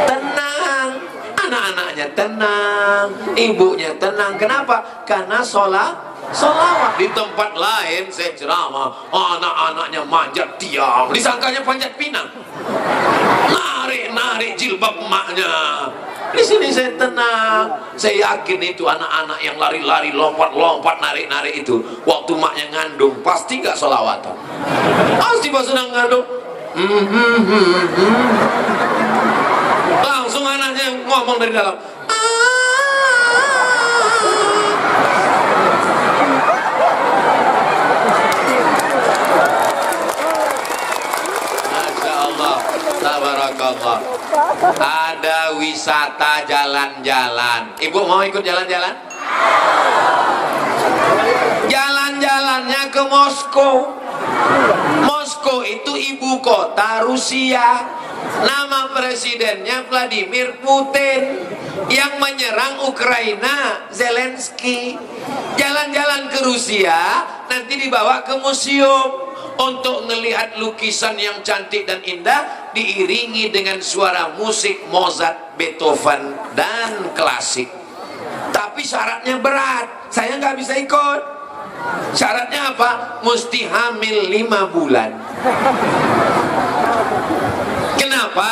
tenang, anak-anaknya tenang, ibunya tenang. Kenapa? Karena sholawat. Di tempat lain saya ceramah, anak-anaknya manjat diam, disangkanya panjat pinang, narik jilbab emaknya. Di sini saya tenang, saya yakin itu anak-anak yang lari-lari, lompat-lompat, narik-narik itu waktu maknya ngandung pasti nggak sholawatan. Pasti pas sedang ngandung, langsung anaknya ngomong dari dalam, ada wisata jalan-jalan. Ibu mau ikut jalan-jalan? Jalan-jalannya ke Moskow. Moskow itu ibu kota Rusia. Nama presidennya Vladimir Putin. Yang menyerang Ukraina Zelensky. Jalan-jalan ke Rusia, nanti dibawa ke museum untuk melihat lukisan yang cantik dan indah, diiringi dengan suara musik Mozart, Beethoven, dan klasik. Tapi syaratnya berat, saya nggak bisa ikut. Syaratnya apa? Mesti hamil 5 bulan. Kenapa?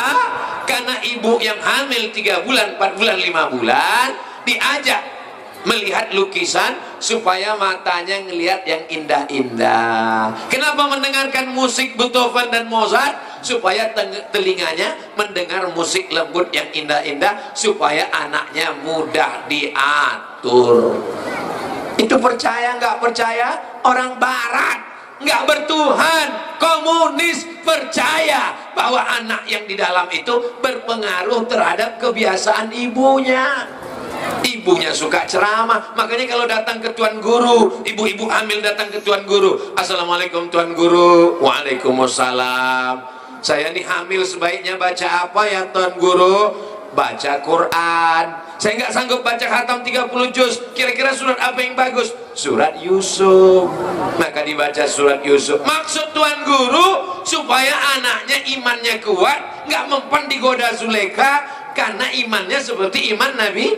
Karena ibu yang hamil 3 bulan, 4 bulan, 5 bulan diajak melihat lukisan supaya matanya ngelihat yang indah-indah. Kenapa mendengarkan musik Beethoven dan Mozart? Supaya telinganya mendengar musik lembut yang indah-indah, supaya anaknya mudah diatur. Itu percaya nggak percaya? Orang Barat nggak bertuhan, komunis percaya bahwa anak yang di dalam itu berpengaruh terhadap kebiasaan ibunya. Ibunya suka ceramah, makanya kalau datang ke Tuan Guru, ibu-ibu hamil datang ke Tuan Guru, Assalamualaikum Tuan Guru. Waalaikumsalam. Saya nih hamil, sebaiknya baca apa ya Tuan Guru? Baca Quran. Saya nggak sanggup baca khatam 30 juz. Kira-kira surat apa yang bagus? Surat Yusuf. Maka dibaca surat Yusuf. Maksud Tuan Guru supaya anaknya imannya kuat, nggak mempan digoda Zulaikha, karena imannya seperti iman Nabi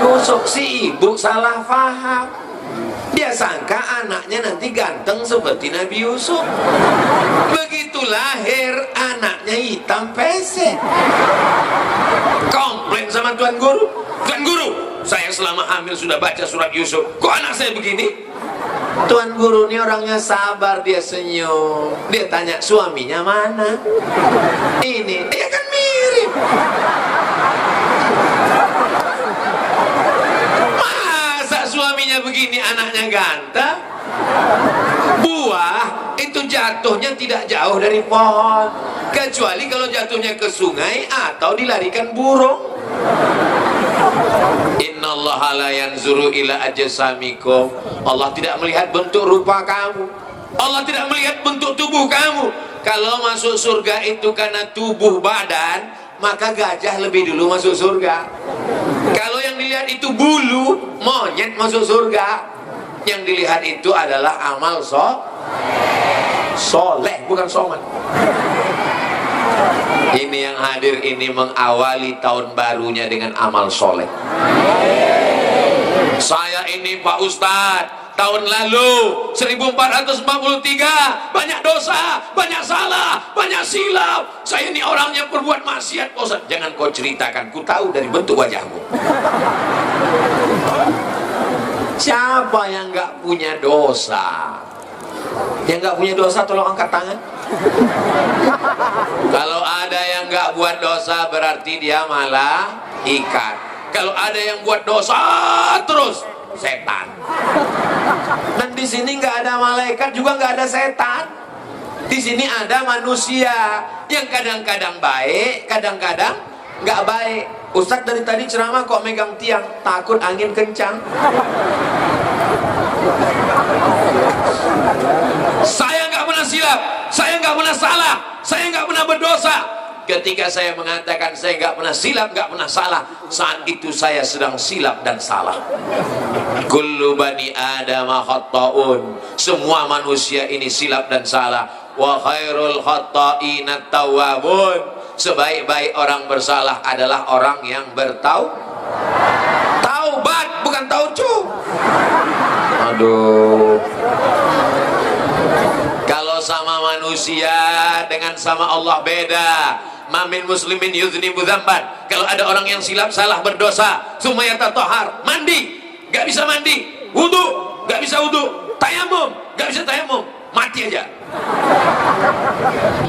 Yusuf. Si ibu salah paham. Dia sangka anaknya nanti ganteng seperti Nabi Yusuf. Begitu lahir anaknya hitam pesek. Komplain sama Tuan Guru. Tuan Guru, saya selama hamil sudah baca surat Yusuf, kok anak saya begini? Tuan Guru ini orangnya sabar, dia senyum. Dia tanya, suaminya mana? Ini, dia kan mirip. Masa suaminya begini, anaknya ganteng? Buah itu jatuhnya tidak jauh dari pohon, kecuali kalau jatuhnya ke sungai atau dilarikan burung. Innallaha la yanzuru ila ajsamikum. Allah tidak melihat bentuk rupa kamu. Allah tidak melihat bentuk tubuh kamu. Kalau masuk surga itu karena tubuh badan, maka gajah lebih dulu masuk surga. Kalau yang dilihat itu bulu, monyet masuk surga. Yang dilihat itu adalah amal soleh, bukan soman. Ini yang hadir ini mengawali tahun barunya dengan amal soleh. Saya ini Pak Ustadz, tahun lalu 1443 banyak dosa, banyak salah, banyak silap. Saya ini orangnya berbuat maksiat. Pak Ustadz, jangan kau ceritakan, ku tahu dari bentuk wajahmu. Siapa yang nggak punya dosa? Yang nggak punya dosa tolong angkat tangan. Kalau ada yang nggak buat dosa berarti dia malah ikat. Kalau ada yang buat dosa terus, setan. Dan di sini nggak ada malaikat juga nggak ada setan. Di sini ada manusia yang kadang-kadang baik, kadang-kadang nggak baik. Ustadz dari tadi ceramah kok megang tiang, takut angin kencang. Saya nggak pernah silap, saya nggak pernah salah, saya nggak pernah berdosa. Ketika saya mengatakan saya nggak pernah silap, nggak pernah salah, saat itu saya sedang silap dan salah. Kullu bani Adam khata'un. Semua manusia ini silap dan salah. Wa khairul khata'ina tawwabun. Sebaik-baik orang bersalah adalah orang yang taubat, bukan taucu. Aduh. Kalau sama manusia dengan sama Allah beda. Mamin muslimin yuznibu dzamban. Kalau ada orang yang silap, salah, berdosa, sumaya tatahhar, mandi, gak bisa mandi, wudu, gak bisa wudu, tayamum, gak bisa tayamum, mati aja.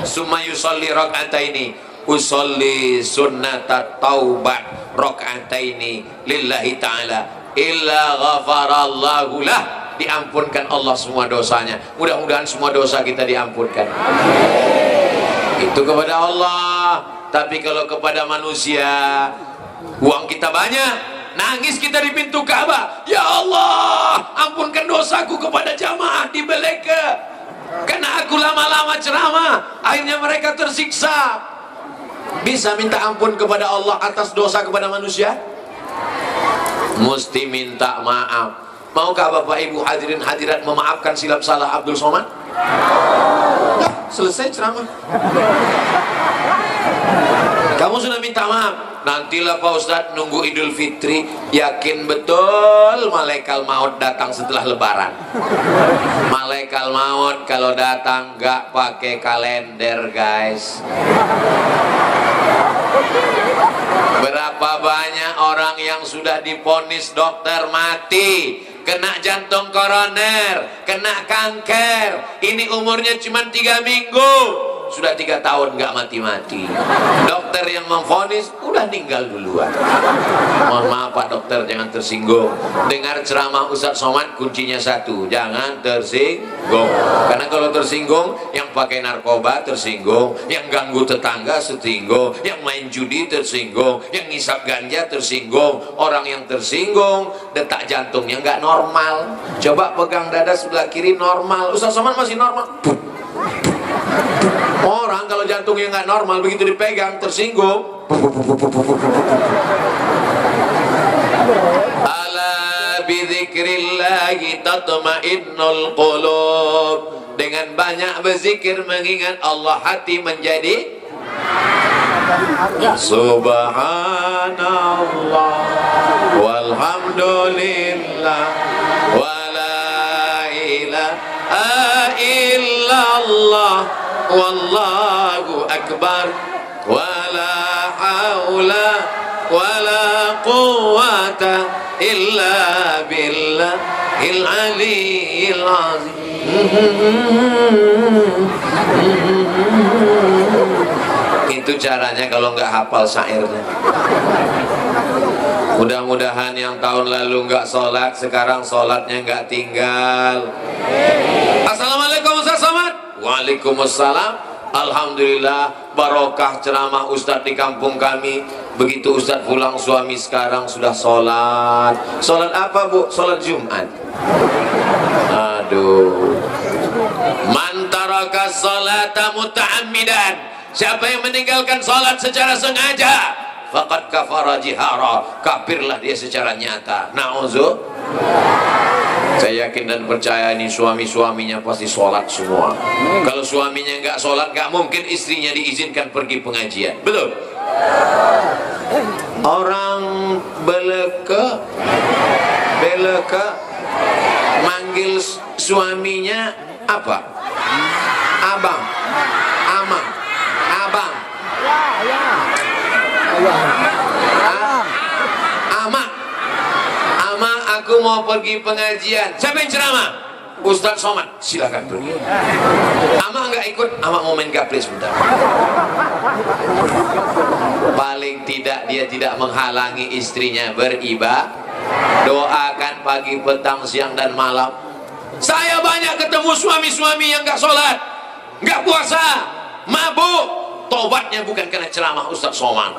Summa yusolli rakaataini. Usolli sunnata taubat rakaataini lillahi ta'ala illa ghafarallahu lah. Diampunkan Allah semua dosanya. Mudah-mudahan semua dosa kita diampunkan. Itu kepada Allah. Tapi kalau kepada manusia, uang kita banyak, nangis kita di pintu Ka'bah, ya Allah ampunkan dosaku kepada jamaah di Beleka, karena aku lama-lama ceramah akhirnya mereka tersiksa. Bisa minta ampun kepada Allah atas dosa kepada manusia? Mesti minta maaf. Maukah Bapak Ibu hadirin hadirat memaafkan silap salah Abdul Somad? Nah, selesai ceramah. Kamu sudah minta maaf. Nantilah Pak Ustadz nunggu Idul Fitri, yakin betul malaikat maut datang setelah Lebaran. Malaikat maut kalau datang gak pakai kalender, guys. Berapa banyak orang yang sudah divonis dokter mati, kena jantung koroner, kena kanker, ini umurnya cuma 3 minggu, sudah 3 tahun nggak mati-mati. Dokter yang memvonis udah meninggal duluan. Mohon maaf Pak Dokter, jangan tersinggung. Dengar ceramah Ustadz Somad kuncinya satu, jangan tersinggung. Karena kalau tersinggung, yang pakai narkoba tersinggung, yang ganggu tetangga tersinggung, yang main judi tersinggung, yang ngisap ganja tersinggung. Orang yang tersinggung detak jantungnya nggak normal. Coba pegang dada sebelah kiri normal, Ustadz Somad masih normal. Orang kalau jantungnya nggak normal, begitu dipegang tersinggung. Ala bidzikrillahi tatma'innul qulub. Dengan banyak berzikir mengingat Allah, hati menjadi Subhanallah walhamdulillah wala ilaha illallah wallahu akbar wala haula wala quwwata illa billahil aliyyil azim. Itu caranya kalau nggak hafal syairnya. Mudah-mudahan yang tahun lalu nggak sholat, sekarang sholatnya nggak tinggal. Assalamualaikum Ustaz Somad. Waalaikumsalam. Alhamdulillah, barokah ceramah Ustadz di kampung kami. Begitu Ustadz pulang, suami sekarang sudah sholat. Sholat apa Bu? Sholat Jumat. Aduh. Man taraka sholata muta'ammidan, siapa yang meninggalkan sholat secara sengaja, faqad kafara jihara, kafirlah dia secara nyata. Na'udzu. Saya yakin dan percaya ini suami-suaminya pasti sholat semua. Kalau suaminya nggak sholat, nggak mungkin istrinya diizinkan pergi pengajian. Betul? Orang beleka manggil suaminya apa? Abang, amang, abang, ama. Ama, aku mau pergi pengajian. Siapa yang ceramah? Ustadz Somad. Silakan pergi. Ama nggak ikut, ama mau main gaple sebentar. Paling tidak dia tidak menghalangi istrinya beribadah. Doakan pagi, petang, siang dan malam. Saya banyak ketemu suami-suami yang nggak sholat, nggak puasa, mabuk. Tobatnya bukan karena ceramah Ustadz Somad.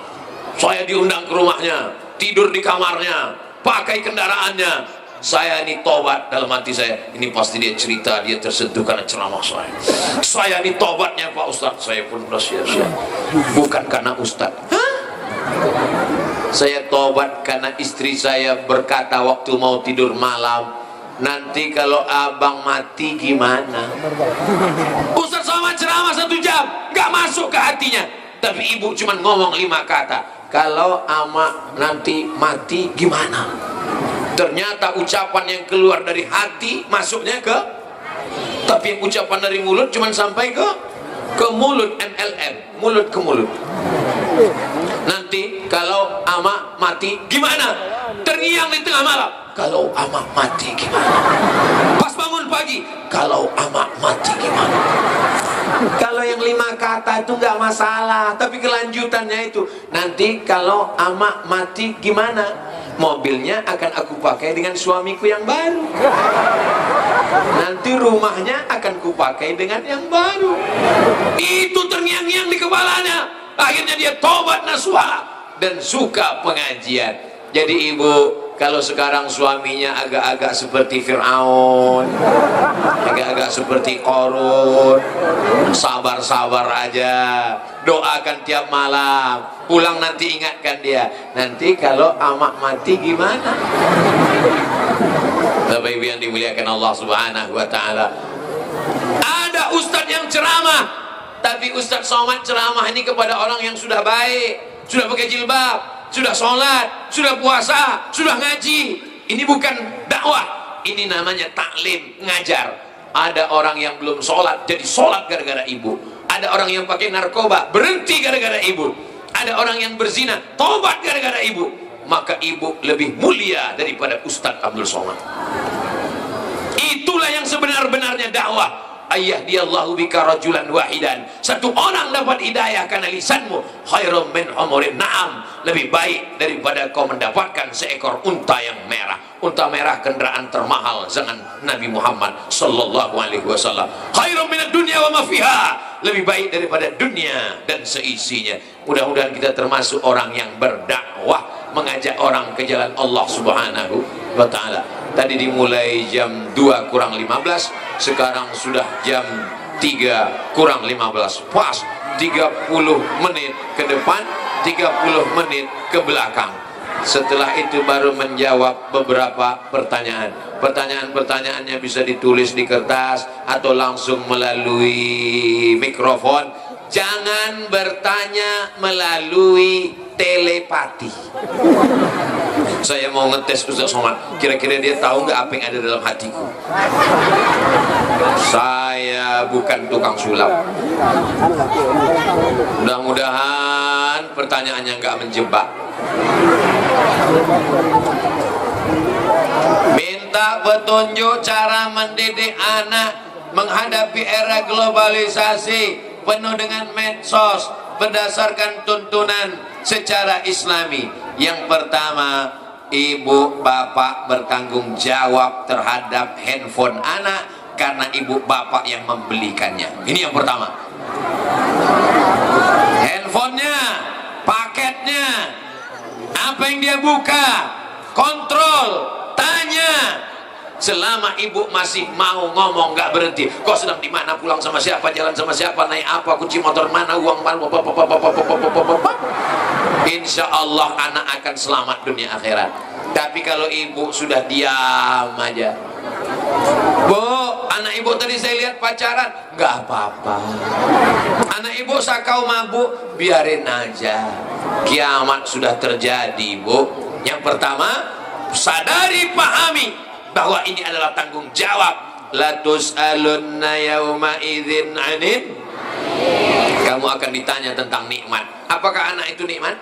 Saya diundang ke rumahnya, tidur di kamarnya, pakai kendaraannya. Saya ini tobat dalam hati saya. Ini pasti dia cerita, dia tersentuh karena ceramah saya. Saya ini tobatnya Pak Ustadz. Saya pun udah siap-siap. Bukan karena Ustadz. Hah? Saya tobat karena istri saya berkata waktu mau tidur malam, nanti kalau abang mati gimana? Ustadz Somad ceramah 1 jam, gak masuk ke hatinya. Tapi ibu cuma ngomong 5 kata. Kalau ama nanti mati gimana? Ternyata ucapan yang keluar dari hati masuknya ke, tapi yang ucapan dari mulut cuma sampai ke mulut. MLM, mulut ke mulut. Nanti kalau ama mati gimana? Terngiang di tengah malam, kalau ama mati gimana? Pas bangun pagi, kalau ama mati gimana? Kalau yang 5 kata itu nggak masalah, tapi kelanjutannya itu, nanti kalau ama mati gimana? Mobilnya akan aku pakai dengan suamiku yang baru. Nanti rumahnya akan kupakai dengan yang baru. Itu terngiang-ngiang di kepalanya. Akhirnya dia tobat nasuha dan suka pengajian. Jadi ibu, kalau sekarang suaminya agak-agak seperti Fir'aun, agak-agak seperti Qarun, sabar-sabar aja, doakan tiap malam, pulang nanti ingatkan dia, nanti kalau amak mati gimana? Bapak Ibu yang dimuliakan Allah Subhanahu wa Ta'ala, ada ustadz yang ceramah, tapi Ustadz Somad ceramah ini kepada orang yang sudah baik, sudah pakai jilbab, sudah sholat, sudah puasa, sudah ngaji. Ini bukan dakwah, ini namanya taklim, ngajar. Ada orang yang belum sholat jadi sholat gara-gara ibu. Ada orang yang pakai narkoba berhenti gara-gara ibu. Ada orang yang berzina tobat gara-gara ibu. Maka ibu lebih mulia daripada Ustadz Abdul Somad. Itulah yang sebenar-benarnya dakwah. Ayah dia Allahu bika rajulan wahidan, satu orang dapat hidayah karena lisanmu, khairum min umurin na'am, lebih baik daripada kau mendapatkan seekor unta yang merah. Unta merah kendaraan termahal zaman Nabi Muhammad sallallahu alaihi wasallam. Khairum minad dunya wa ma fiha, lebih baik daripada dunia dan seisinya. Mudah-mudahan kita termasuk orang yang berdakwah, mengajak orang ke jalan Allah Subhanahu wa Ta'ala. Tadi dimulai jam 2 kurang 15, sekarang sudah jam 3 kurang 15. Pas 30 menit ke depan, 30 menit ke belakang. Setelah itu baru menjawab beberapa pertanyaan. Pertanyaan-pertanyaannya bisa ditulis di kertas atau langsung melalui mikrofon. Jangan bertanya melalui telepati. Saya mau ngetes Ustaz Somad, kira-kira dia tahu nggak apa yang ada dalam hatiku. Saya bukan tukang sulap. Mudah-mudahan pertanyaannya nggak menjebak. Minta petunjuk cara mendidik anak menghadapi era globalisasi penuh dengan medsos berdasarkan tuntunan secara Islami. Yang pertama, ibu bapak bertanggung jawab terhadap handphone anak karena ibu bapak yang membelikannya. Ini yang pertama. Handphonenya, paketnya, apa yang dia buka, kontrol, tanya. Selama ibu masih mau ngomong nggak berhenti, kau sedang di mana, pulang sama siapa, jalan sama siapa, naik apa, kunci motor mana, uang mana, insya Allah anak akan selamat dunia akhirat. Tapi kalau ibu sudah diam aja, Bu, anak ibu tadi saya lihat pacaran, nggak apa-apa. Anak ibu sakau mabuk, biarin aja. Kiamat sudah terjadi, Bu. Yang pertama, sadari, pahami bahwa ini adalah tanggung jawab. La tus'alunna yauma idzin 'anil. Kamu akan ditanya tentang nikmat. Apakah anak itu nikmat?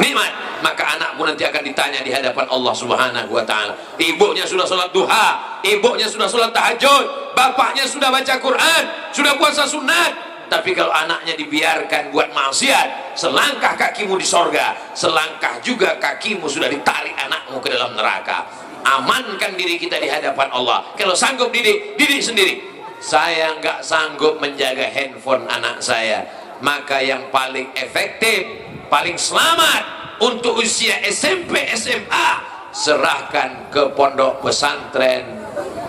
Nikmat. Maka anak pun nanti akan ditanya di hadapan Allah Subhanahu wa Ta'ala. Ibunya sudah sholat duha, ibunya sudah sholat tahajud, bapaknya sudah baca Quran, sudah puasa sunat. Tapi kalau anaknya dibiarkan buat maksiat, selangkah kakimu di sorga, selangkah juga kakimu sudah ditarik anakmu ke dalam neraka. Amankan diri kita di hadapan Allah. Kalau sanggup didik, didik sendiri. Saya nggak sanggup menjaga handphone anak saya, maka yang paling efektif, paling selamat untuk usia SMP, SMA, serahkan ke pondok pesantren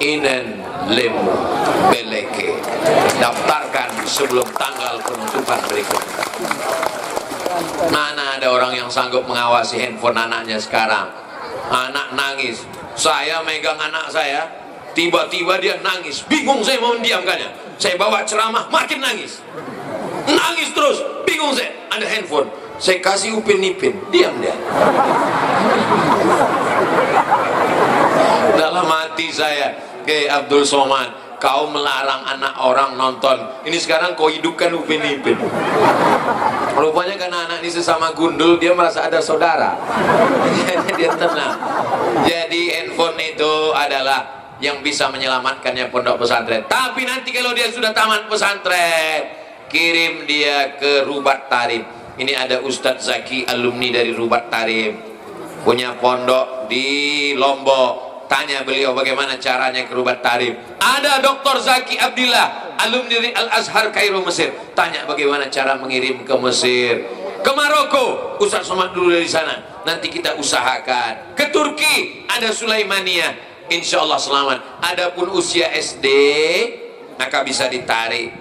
Inen Lim Beleke. Daftarkan sebelum tanggal penutupan berikutnya. Mana ada orang yang sanggup mengawasi handphone anaknya sekarang? Anak nangis, saya megang anak saya, tiba-tiba dia nangis, bingung saya mau mendiamkannya. Saya bawa ceramah, makin nangis, nangis terus, bingung saya. Ada handphone, saya kasih upin-ipin, diam dia. Dalam hati saya, Abdul Somad, kau melarang anak orang nonton, ini sekarang kau hidupkan upin-ipin. Rupanya karena anak ini sesama gundul, dia merasa ada saudara. Dia tenang. Jadi handphone itu adalah yang bisa menyelamatkannya pondok pesantren. Tapi nanti kalau dia sudah tamat pesantren, kirim dia ke Rubat Tarim. Ini ada Ustadz Zaki, alumni dari Rubat Tarim, punya pondok di Lombok. Tanya beliau bagaimana caranya ke Rubat Tarim. Ada Dr. Zaki Abdillah, alumni Al-Azhar Kairo Mesir. Tanya bagaimana cara mengirim ke Mesir. Ke Maroko, Ustaz Somad dulu dari sana. Nanti kita usahakan. Ke Turki, ada Sulaimaniyah. Insya Allah selamat. Adapun usia SD, maka bisa ditarik.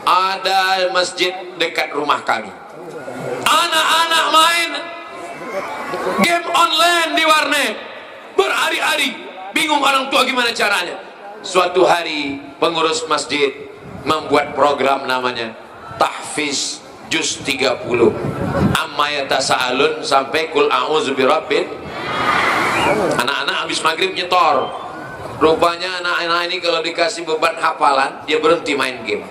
Ada masjid dekat rumah kami. Anak-anak main game online di warnet berhari-hari, bingung orang tua gimana caranya. Suatu hari pengurus masjid membuat program namanya tahfiz juz 30 amma yatasaalun sampai kul a'udzu birabbin. Anak-anak habis maghrib nyetor. Rupanya anak-anak ini kalau dikasih beban hafalan, dia berhenti main game.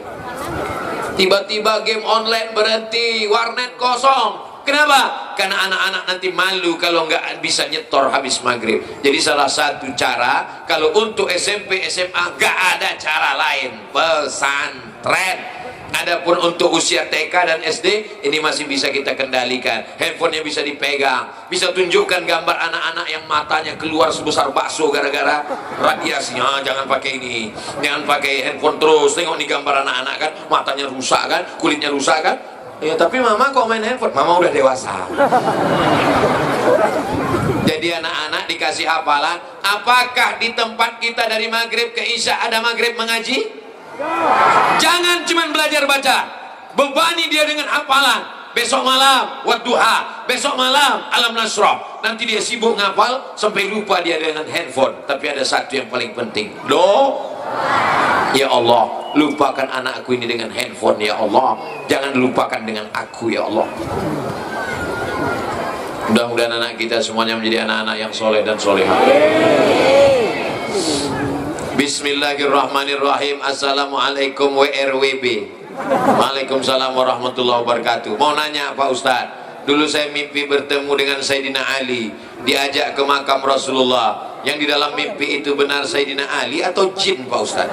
Tiba-tiba game online berhenti, warnet kosong. Kenapa? Karena anak-anak nanti malu kalau nggak bisa nyetor habis maghrib. Jadi salah satu cara, kalau untuk SMP, SMA nggak ada cara lain, pesantren. Adapun untuk usia TK dan SD, ini masih bisa kita kendalikan. Handphonenya bisa dipegang, bisa tunjukkan gambar anak-anak yang matanya keluar sebesar bakso gara-gara radiasinya. Jangan pakai ini, jangan pakai handphone terus. Tengok nih gambar anak-anak kan, matanya rusak kan, kulitnya rusak kan. Ya tapi mama kok main handphone? Mama udah dewasa. Jadi anak-anak dikasih hafalan. Apakah di tempat kita dari maghrib ke isya ada maghrib mengaji? Jangan cuma belajar baca, bebani dia dengan hafalan. Besok malam wadduha, besok malam alam nasrah. Nanti dia sibuk ngapal sampai lupa dia dengan handphone. Tapi ada satu yang paling penting, ya Allah, lupakan anakku ini dengan handphone ya Allah. Jangan lupakan dengan aku ya Allah. Mudah-mudahan anak kita semuanya menjadi anak-anak yang soleh dan solehah. Bismillahirrahmanirrahim. Assalamualaikum WRWB. Waalaikumsalam warahmatullahi wabarakatuh. Mau nanya Pak Ustadz, dulu saya mimpi bertemu dengan Sayyidina Ali, diajak ke makam Rasulullah. Yang di dalam mimpi itu benar Sayyidina Ali atau jin Pak Ustadz?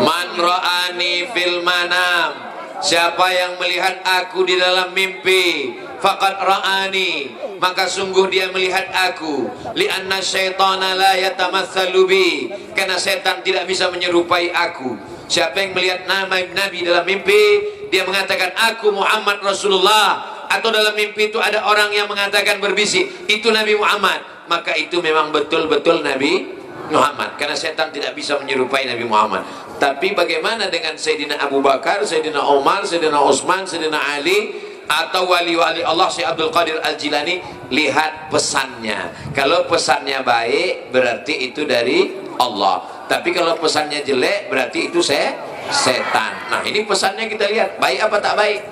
Man ra'ani fil manam, siapa yang melihat aku di dalam mimpi, faqad ra'ani, maka sungguh dia melihat aku. Li'anna syaitana la yatamatsalu bi, karena setan tidak bisa menyerupai aku. Siapa yang melihat nama Nabi dalam mimpi, dia mengatakan aku Muhammad Rasulullah, atau dalam mimpi itu ada orang yang mengatakan berbisik itu Nabi Muhammad, maka itu memang betul-betul Nabi Muhammad, karena setan tidak bisa menyerupai Nabi Muhammad. Tapi bagaimana dengan Sayyidina Abu Bakar, Sayyidina Umar, Sayyidina Utsman, Sayyidina Ali, atau wali-wali Allah Syekh Abdul Qadir Al-Jilani? Lihat pesannya. Kalau pesannya baik berarti itu dari Allah, tapi kalau pesannya jelek berarti itu setan. Nah ini pesannya kita lihat baik apa tak baik.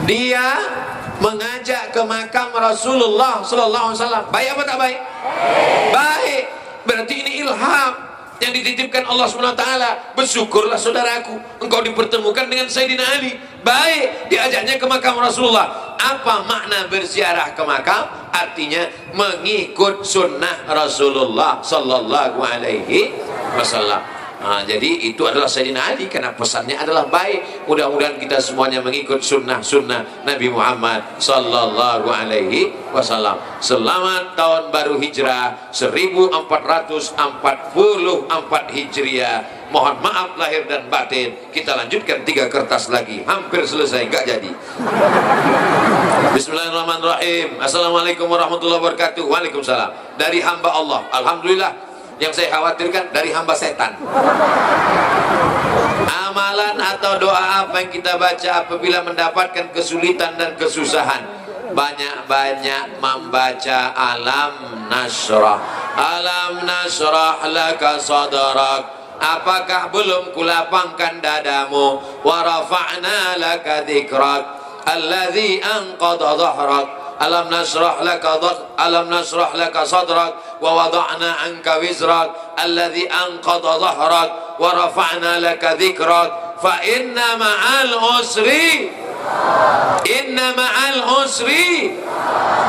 Dia mengajak ke makam Rasulullah Sallallahu Alaihi Wasallam, baik apa tak baik? Baik. Berarti ini ilham yang dititipkan Allah SWT. Bersyukurlah saudaraku, engkau dipertemukan dengan Sayyidina Ali. Baik, diajaknya ke makam Rasulullah. Apa makna berziarah ke makam? Artinya mengikut sunnah Rasulullah Sallallahu Alaihi Wasallam. Nah, jadi itu adalah Sayyidina Ali karena pesannya adalah baik. Mudah-mudahan kita semuanya mengikut sunnah-sunnah Nabi Muhammad Sallallahu Alaihi Wasallam. Selamat tahun baru hijrah 1444 Hijriah. Mohon maaf lahir dan batin. Kita lanjutkan 3 kertas lagi. Hampir selesai, nggak jadi. Bismillahirrahmanirrahim. Assalamualaikum warahmatullahi wabarakatuh. Waalaikumsalam. Dari hamba Allah. Alhamdulillah. Yang saya khawatirkan dari hamba setan. Amalan atau doa apa yang kita baca apabila mendapatkan kesulitan dan kesusahan? Banyak-banyak membaca alam nasrah. Alam nasrah laka sadrak. Apakah belum kulapangkan dadamu? Wa rafa'na laka dzikrak alladzi anqadha dhahrak. Alam nasrah laka sadrak wa wada'na anka wizrak alladzi anqadha dhahrak wa rafa'na laka dzikrak fa inna ma'al usri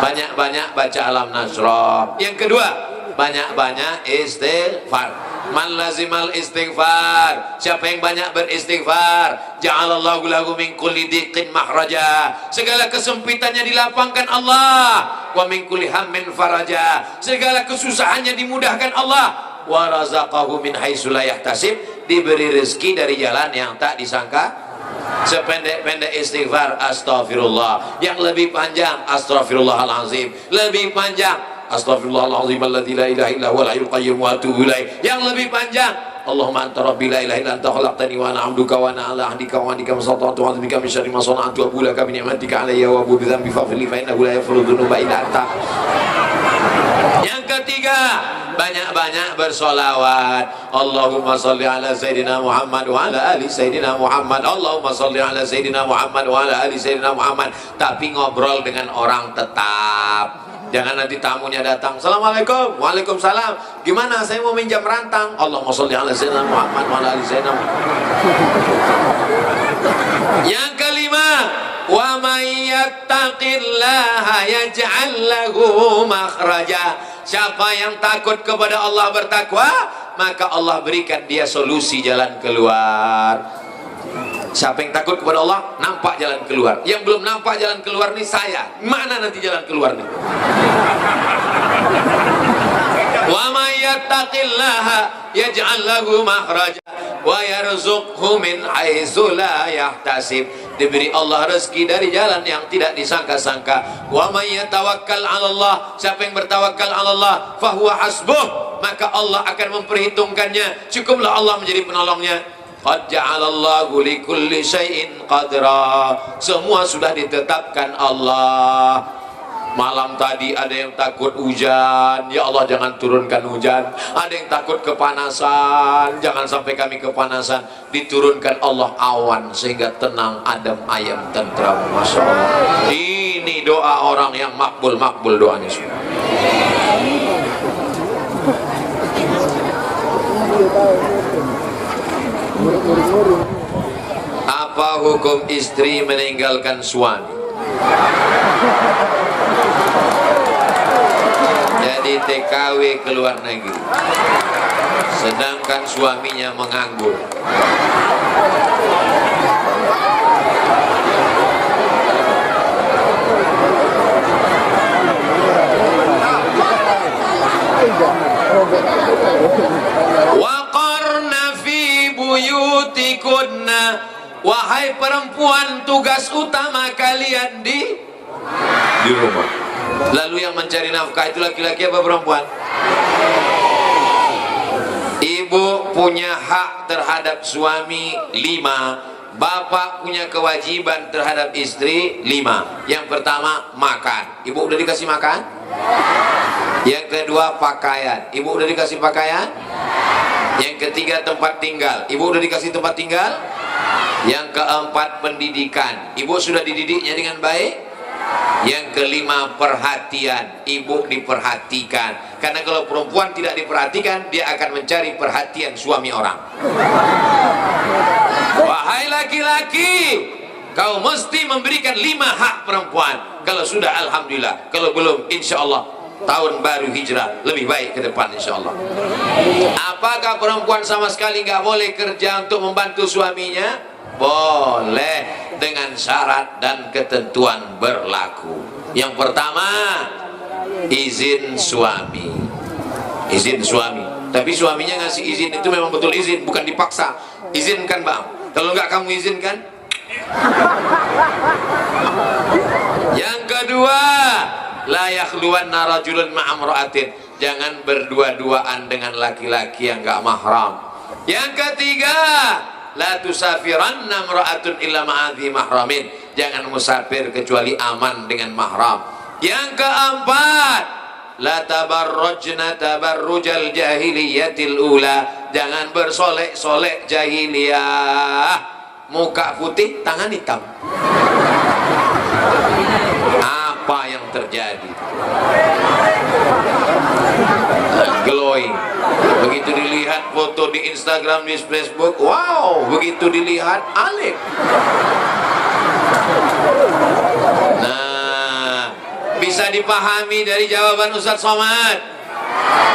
banyak-banyak baca alam nasrah. Yang kedua, banyak-banyak istighfar. Man lazimal istighfar, siapa yang banyak beristighfar, ja'alallahu lahu min kulli dhiqin mahraja, segala kesempitannya dilapangkan Allah, wa min kulli hammin faraja, segala kesusahannya dimudahkan Allah, wa razaqahu min haitsu la yahtasib, diberi rezeki dari jalan yang tak disangka. Sependek-pendek istighfar astagfirullah, yang lebih panjang astagfirullahalazim, lebih panjang astagfirullahalazim alladzi la ilaha illa huwal hayyul qayyum wa atubu ilaih, yang lebih panjang Allahumma anta rabbi la ilaha illa anta khalaqtani wa ana 'abduka wa ana 'ala ahdika wa ahdika masata'tu wa bika min syarri ma sana'tu wa abu laka bi ni'matika 'alayya wa abu bi dhanbi faghfir li fa innahu la yaghfiru dhunuba illa anta. Yang ketiga, banyak-banyak bersolawat. Allahumma salli ala Sayyidina Muhammad wa ala ali Sayyidina Muhammad. Allahumma salli ala Sayyidina Muhammad wa ala ali Sayyidina Muhammad. Tapi ngobrol dengan orang tetap. Jangan nanti tamunya datang, Assalamualaikum, Waalaikumsalam, gimana saya mau minjam rantang. Allahumma sholli ala Sayyidina Muhammad wa ala ali Sayyidina Muhammad. Yang kelima, wa may yattaqillaha yaj'al lahu makhraja. Siapa yang takut kepada Allah, bertakwa, maka Allah berikan dia solusi jalan keluar. Siapa yang takut kepada Allah, nampak jalan keluar. Yang belum nampak jalan keluar nih saya. Mana nanti jalan keluar nih? Wa may yattaqillaha yaj'al lahu makhraja wa yarzuqhu min haitsu la yahtasib. Diberi Allah rezeki dari jalan yang tidak disangka-sangka. Wa may yatawakkal 'ala Allah, siapa yang bertawakal 'ala Allah, fahuwa hasbuh, maka Allah akan memperhitungkannya. Cukuplah Allah menjadi penolongnya. Qad ja'alallahu likulli syai'in qadra. Semua sudah ditetapkan Allah. Malam tadi ada yang takut hujan, ya Allah jangan turunkan hujan. Ada yang takut kepanasan, jangan sampai kami kepanasan. Diturunkan Allah awan sehingga tenang, adem, ayem, tentram. Masya Allah. Ini doa orang yang makbul doanya semua. Apa hukum istri meninggalkan suami? Jadi TKW ke luar negeri, sedangkan suaminya menganggur. Buyutikunna, wahai perempuan, tugas utama kalian di rumah. Lalu yang mencari nafkah itu laki-laki apa perempuan? Ibu punya hak terhadap suami 5, bapak punya kewajiban terhadap istri 5. Yang pertama, makan. Ibu udah dikasih makan? Yang kedua, pakaian. Ibu udah dikasih pakaian? Yang ketiga, tempat tinggal. Ibu udah dikasih tempat tinggal? Yang keempat, pendidikan. Ibu sudah dididiknya dengan baik? Yang kelima, perhatian. Ibu diperhatikan. Karena kalau perempuan tidak diperhatikan, dia akan mencari perhatian suami orang. Wahai laki-laki, kau mesti memberikan 5 hak perempuan. Kalau sudah, alhamdulillah. Kalau belum, insya Allah tahun baru hijrah lebih baik ke depan, insya Allah. Apakah perempuan sama sekali nggak boleh kerja untuk membantu suaminya? Boleh, dengan syarat dan ketentuan berlaku. Yang pertama, izin suami. Izin suami. Tapi suaminya ngasih izin itu memang betul izin, bukan dipaksa. Izinkan bang. Kalau nggak kamu izinkan. Yang kedua, la yakhluwanna rajulun ma'amra'atin, jangan berdua-duaan dengan laki-laki yang enggak mahram. Yang ketiga, la tusafiranna imra'atun illa ma'adhi mahramin, jangan musafir kecuali aman dengan mahram. Yang keempat, la tabarrujna tabarrujal jahiliyatil ula, jangan bersolek-solek jahiliyah, muka putih tangan hitam. Apa yang terjadi? Glowing. Begitu dilihat foto di Instagram, di Facebook, wow, begitu dilihat alif. Nah, bisa dipahami dari jawaban Ustadz Somad.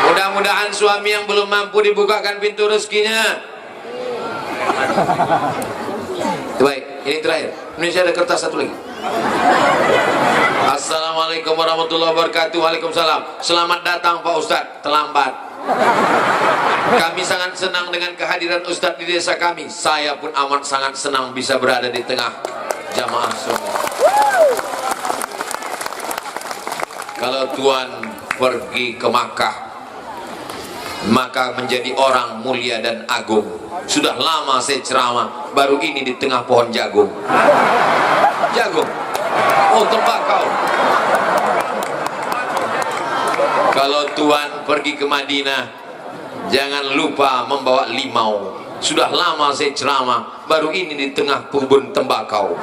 Mudah-mudahan suami yang belum mampu dibukakan pintu rezekinya. Baik, ini terakhir. Indonesia ada kertas satu lagi. Assalamualaikum warahmatullahi wabarakatuh. Waalaikumsalam. Selamat datang Pak Ustadz, terlambat. Kami sangat senang dengan kehadiran Ustadz di desa kami. Saya pun amat sangat senang bisa berada di tengah jamaah semua. Kalau Tuhan pergi ke Makkah, maka menjadi orang mulia dan agung. Sudah lama saya ceramah, baru ini di tengah pohon jagung. Jagung, oh tembakau. Kalau Tuhan pergi ke Madinah, jangan lupa membawa limau. Sudah lama saya ceramah, baru ini di tengah kebun tembakau.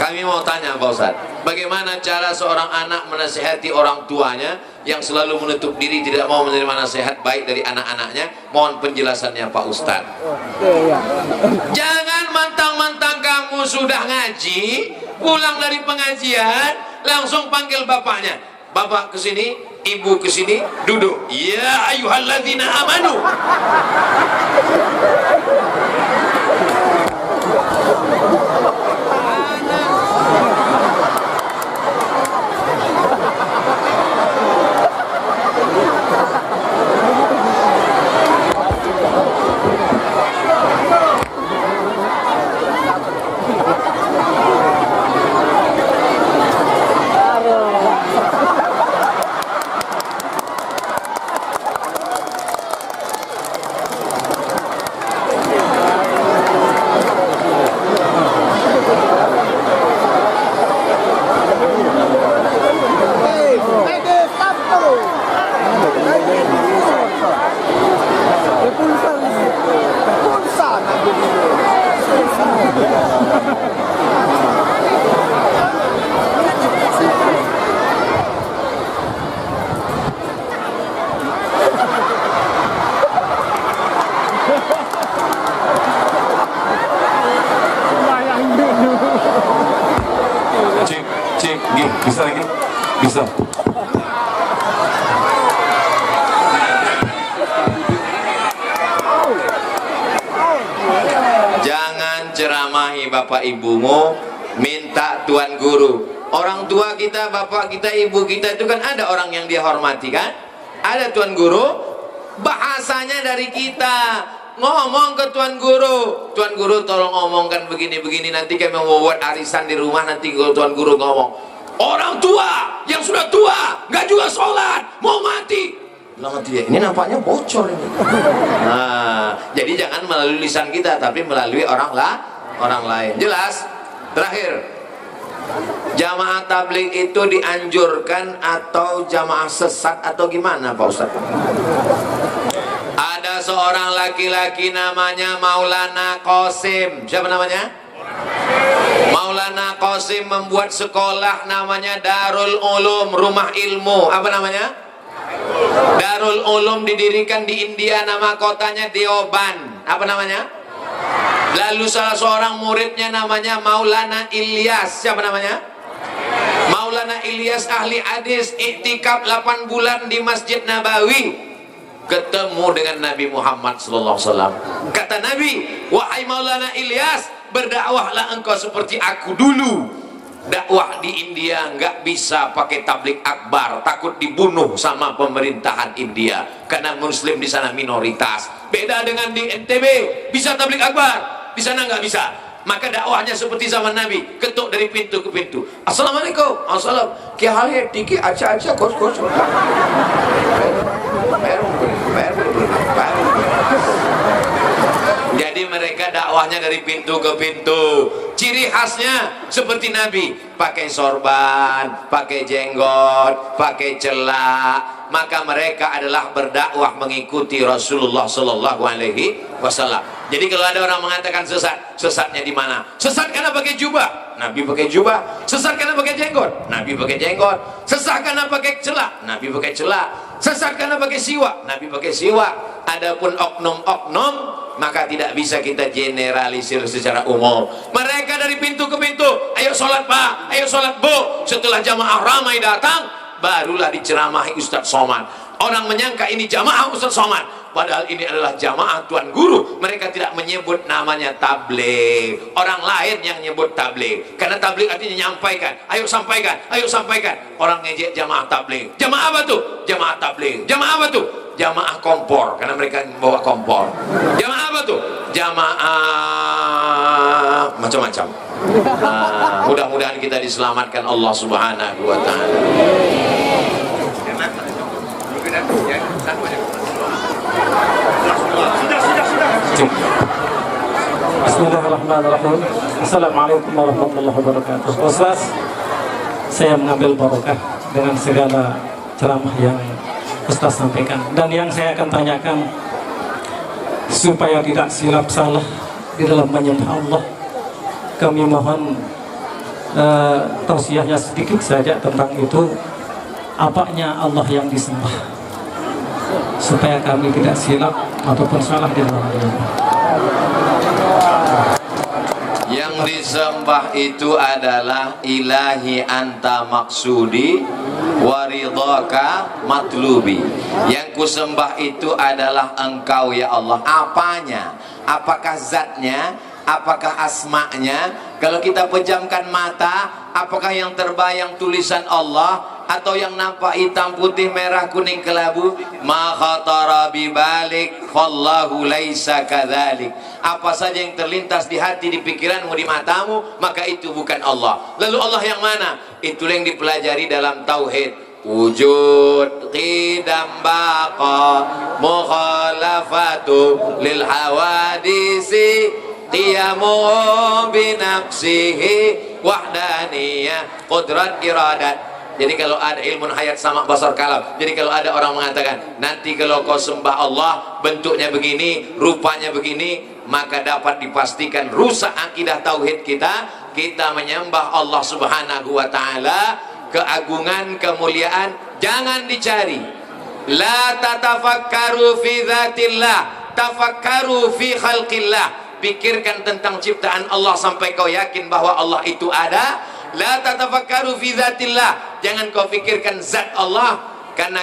Kami mau tanya Pak Ustadz, bagaimana cara seorang anak menasihati orang tuanya yang selalu menutup diri, tidak mau menerima nasihat baik dari anak-anaknya? Mohon penjelasannya Pak Ustadz. Jangan mentang-mentang kamu sudah ngaji, pulang dari pengajian langsung panggil bapaknya. Bapak kesini, ibu kesini, duduk. Ya ayyuhalladzina amanu. Bisa lagi? Bisa. Jangan ceramahi bapak ibumu, minta tuan guru. Orang tua kita, bapak kita, ibu kita itu kan ada orang yang dia hormati kan? Ada tuan guru, bahasanya dari kita. Ngomong ke tuan guru tolong ngomongkan begini-begini, nanti kami mau buat arisan di rumah, nanti tuan guru ngomong, orang tua yang sudah tua nggak juga sholat mau mati. Ini nampaknya bocor ini. Nah, jadi jangan melalui lisan kita, tapi melalui orang lain. Jelas? Terakhir, jamaah tabligh itu dianjurkan atau jamaah sesat atau gimana Pak Ustadz? Ada seorang laki-laki namanya Maulana Qasim. Siapa namanya? Maulana Qasim membuat sekolah namanya Darul Ulum, rumah ilmu. Apa namanya? Darul Ulum didirikan di India, nama kotanya Deoban. Apa namanya? Lalu salah seorang muridnya namanya Maulana Ilyas. Siapa namanya? Maulana Ilyas ahli hadis, iktikaf 8 bulan di Masjid Nabawi. Ketemu dengan Nabi Muhammad SAW. Kata Nabi, wahai Maulana Ilyas, berdakwahlah engkau seperti aku dulu. Dakwah di India nggak bisa pakai tabligh akbar, takut dibunuh sama pemerintahan India karena muslim di sana minoritas. Beda dengan di NTB, bisa tabligh akbar, di sana nggak bisa. Maka dakwahnya seperti zaman Nabi, ketuk dari pintu ke pintu. Assalamualaikum, assalam. Kya hal hai? Tiki acha kos. Jadi mereka dakwahnya dari pintu ke pintu. Ciri khasnya seperti Nabi, pakai sorban, pakai jenggot, pakai celak. Maka mereka adalah berdakwah mengikuti Rasulullah Sallallahu Alaihi Wasallam. Jadi kalau ada orang mengatakan sesat, sesatnya di mana? Sesat karena pakai jubah, Nabi pakai jubah. Sesat karena pakai jenggot, Nabi pakai jenggot. Sesat karena pakai celak, Nabi pakai celak. Sesat karena pakai siwak, Nabi pakai siwak. Adapun oknum-oknum, maka tidak bisa kita generalisir secara umum. Mereka dari pintu ke pintu, ayo sholat Pak, ayo sholat Bu. Setelah jamaah ramai datang, barulah diceramahi Ustadz Somad. Orang menyangka ini jamaah Ustadz Somad, padahal ini adalah jamaah Tuan Guru. Mereka tidak menyebut namanya tabligh. Orang lain yang nyebut tabligh, karena tabligh artinya nyampaikan. Ayo sampaikan, ayo sampaikan. Orang ngejek jamaah tabligh. Jamaah apa tuh? Jamaah tabligh. Jamaah apa tuh? Jamaah kompor, karena mereka bawa kompor. Jamaah apa tuh? Jamaah macam-macam. Mudah-mudahan kita diselamatkan Allah Subhanahu wa ta'ala. Bismillahirrahmanirrahim. Assalamualaikum warahmatullahi wabarakatuh. Ustaz, saya mengambil barokah dengan segala ceramah yang Ustaz sampaikan. Dan yang saya akan tanyakan, supaya tidak silap salah di dalam menyembah Allah, kami mohon tausiahnya sedikit saja tentang itu. Apanya Allah yang disembah, supaya kami tidak silap ataupun salah di dalam menyembah. Yang disembah itu adalah ilahi anta maksudi waridhaka matlubi. Yang kusembah itu adalah engkau ya Allah. Apanya? Apakah zatnya? Apakah asma'nya? Kalau kita pejamkan mata, apakah yang terbayang tulisan Allah atau yang nampak hitam putih merah kuning kelabu? Ma khatara bibalik fallahu laisa kadzalik. Apa saja yang terlintas di hati, di pikiranmu, di matamu, maka itu bukan Allah. Lalu Allah yang mana? Itulah yang dipelajari dalam tauhid. Wujud qidam baqa mukhalafatu lil hawadisi qiyamu binafsihi wahdaniyah qudrat iradat. Jadi kalau ada ilmu hayat sama basar kalam, jadi kalau ada orang mengatakan nanti kalau kau sembah Allah bentuknya begini, rupanya begini, maka dapat dipastikan rusak akidah tauhid kita. Kita menyembah Allah Subhanahu wa ta'ala, keagungan, kemuliaan jangan dicari. La tatafakkaru fi dzatillah, tafakkaru fi khalqillah. Pikirkan tentang ciptaan Allah sampai kau yakin bahwa Allah itu ada. La tatafakkaru fi dzatillah, jangan kau pikirkan zat Allah, karena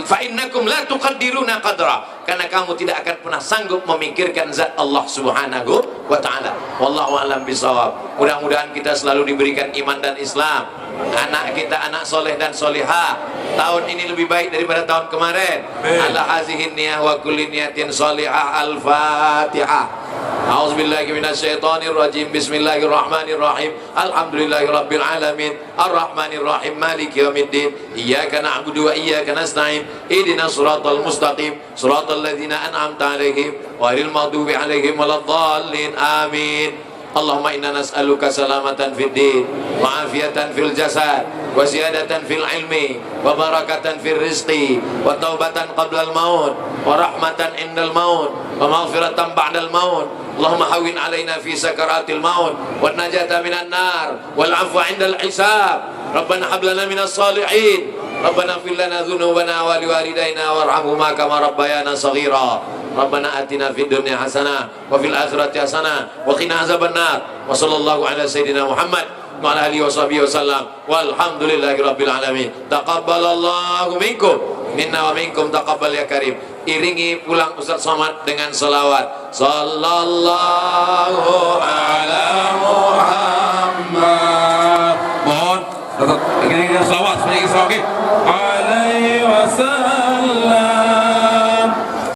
fa innakum la tuqaddiruna qadra, karena kamu tidak akan pernah sanggup memikirkan zat Allah Subhanahu wa ta'ala. Wallahu a'lam bishawab. Mudah-mudahan kita selalu diberikan iman dan Islam, anak kita anak soleh dan solihah. Tahun ini lebih baik daripada tahun kemarin. Ala hazihin niyah wa kulli niyatin solihah. Al-Fatihah. A'udzubillahi minasyaitonir rajim. Bismillahirrahmanirrahim. Alhamdulillahirabbil alamin. Arrahmanirrahim. Maliki yaumiddin. Iyyaka na'budu wa iyyaka nasta'in. Ihdinas shiratal mustaqim. Shiratal ladzina an'amta 'alaihim ghairil maghdubi 'alaihim waladdallin. Amin. Allahumma inna nas'aluka salamatan fid din wa afiyatan fil jasad wa ziyadatan fil ilmi wa barakatan fil rizqi wa taubatan qabla al maut wa rahmatan indal maut wa maghfiratan ba'dal maut. Allahumma hawwin alaina fi sakaratil maut wa najata minan nar wal 'afwa indal hisab. Rabbana hab lana minas salihin. Rabbana ighfir lana dzunubana wa liwalidayna warhamhuma kama rabbayana shaghira. Rabbana atina fid dunya hasanah wa fil akhirati hasanah wa qina azabannar. Wa sallallahu ala sayyidina Muhammad wa ala alihi washabihi wasallam. Walhamdulillahi rabbil alamin. Taqabbalallahu minkum minna wa minkum taqabbal ya karim. Iringi pulang Ustaz Somad dengan selawat sallallahu ala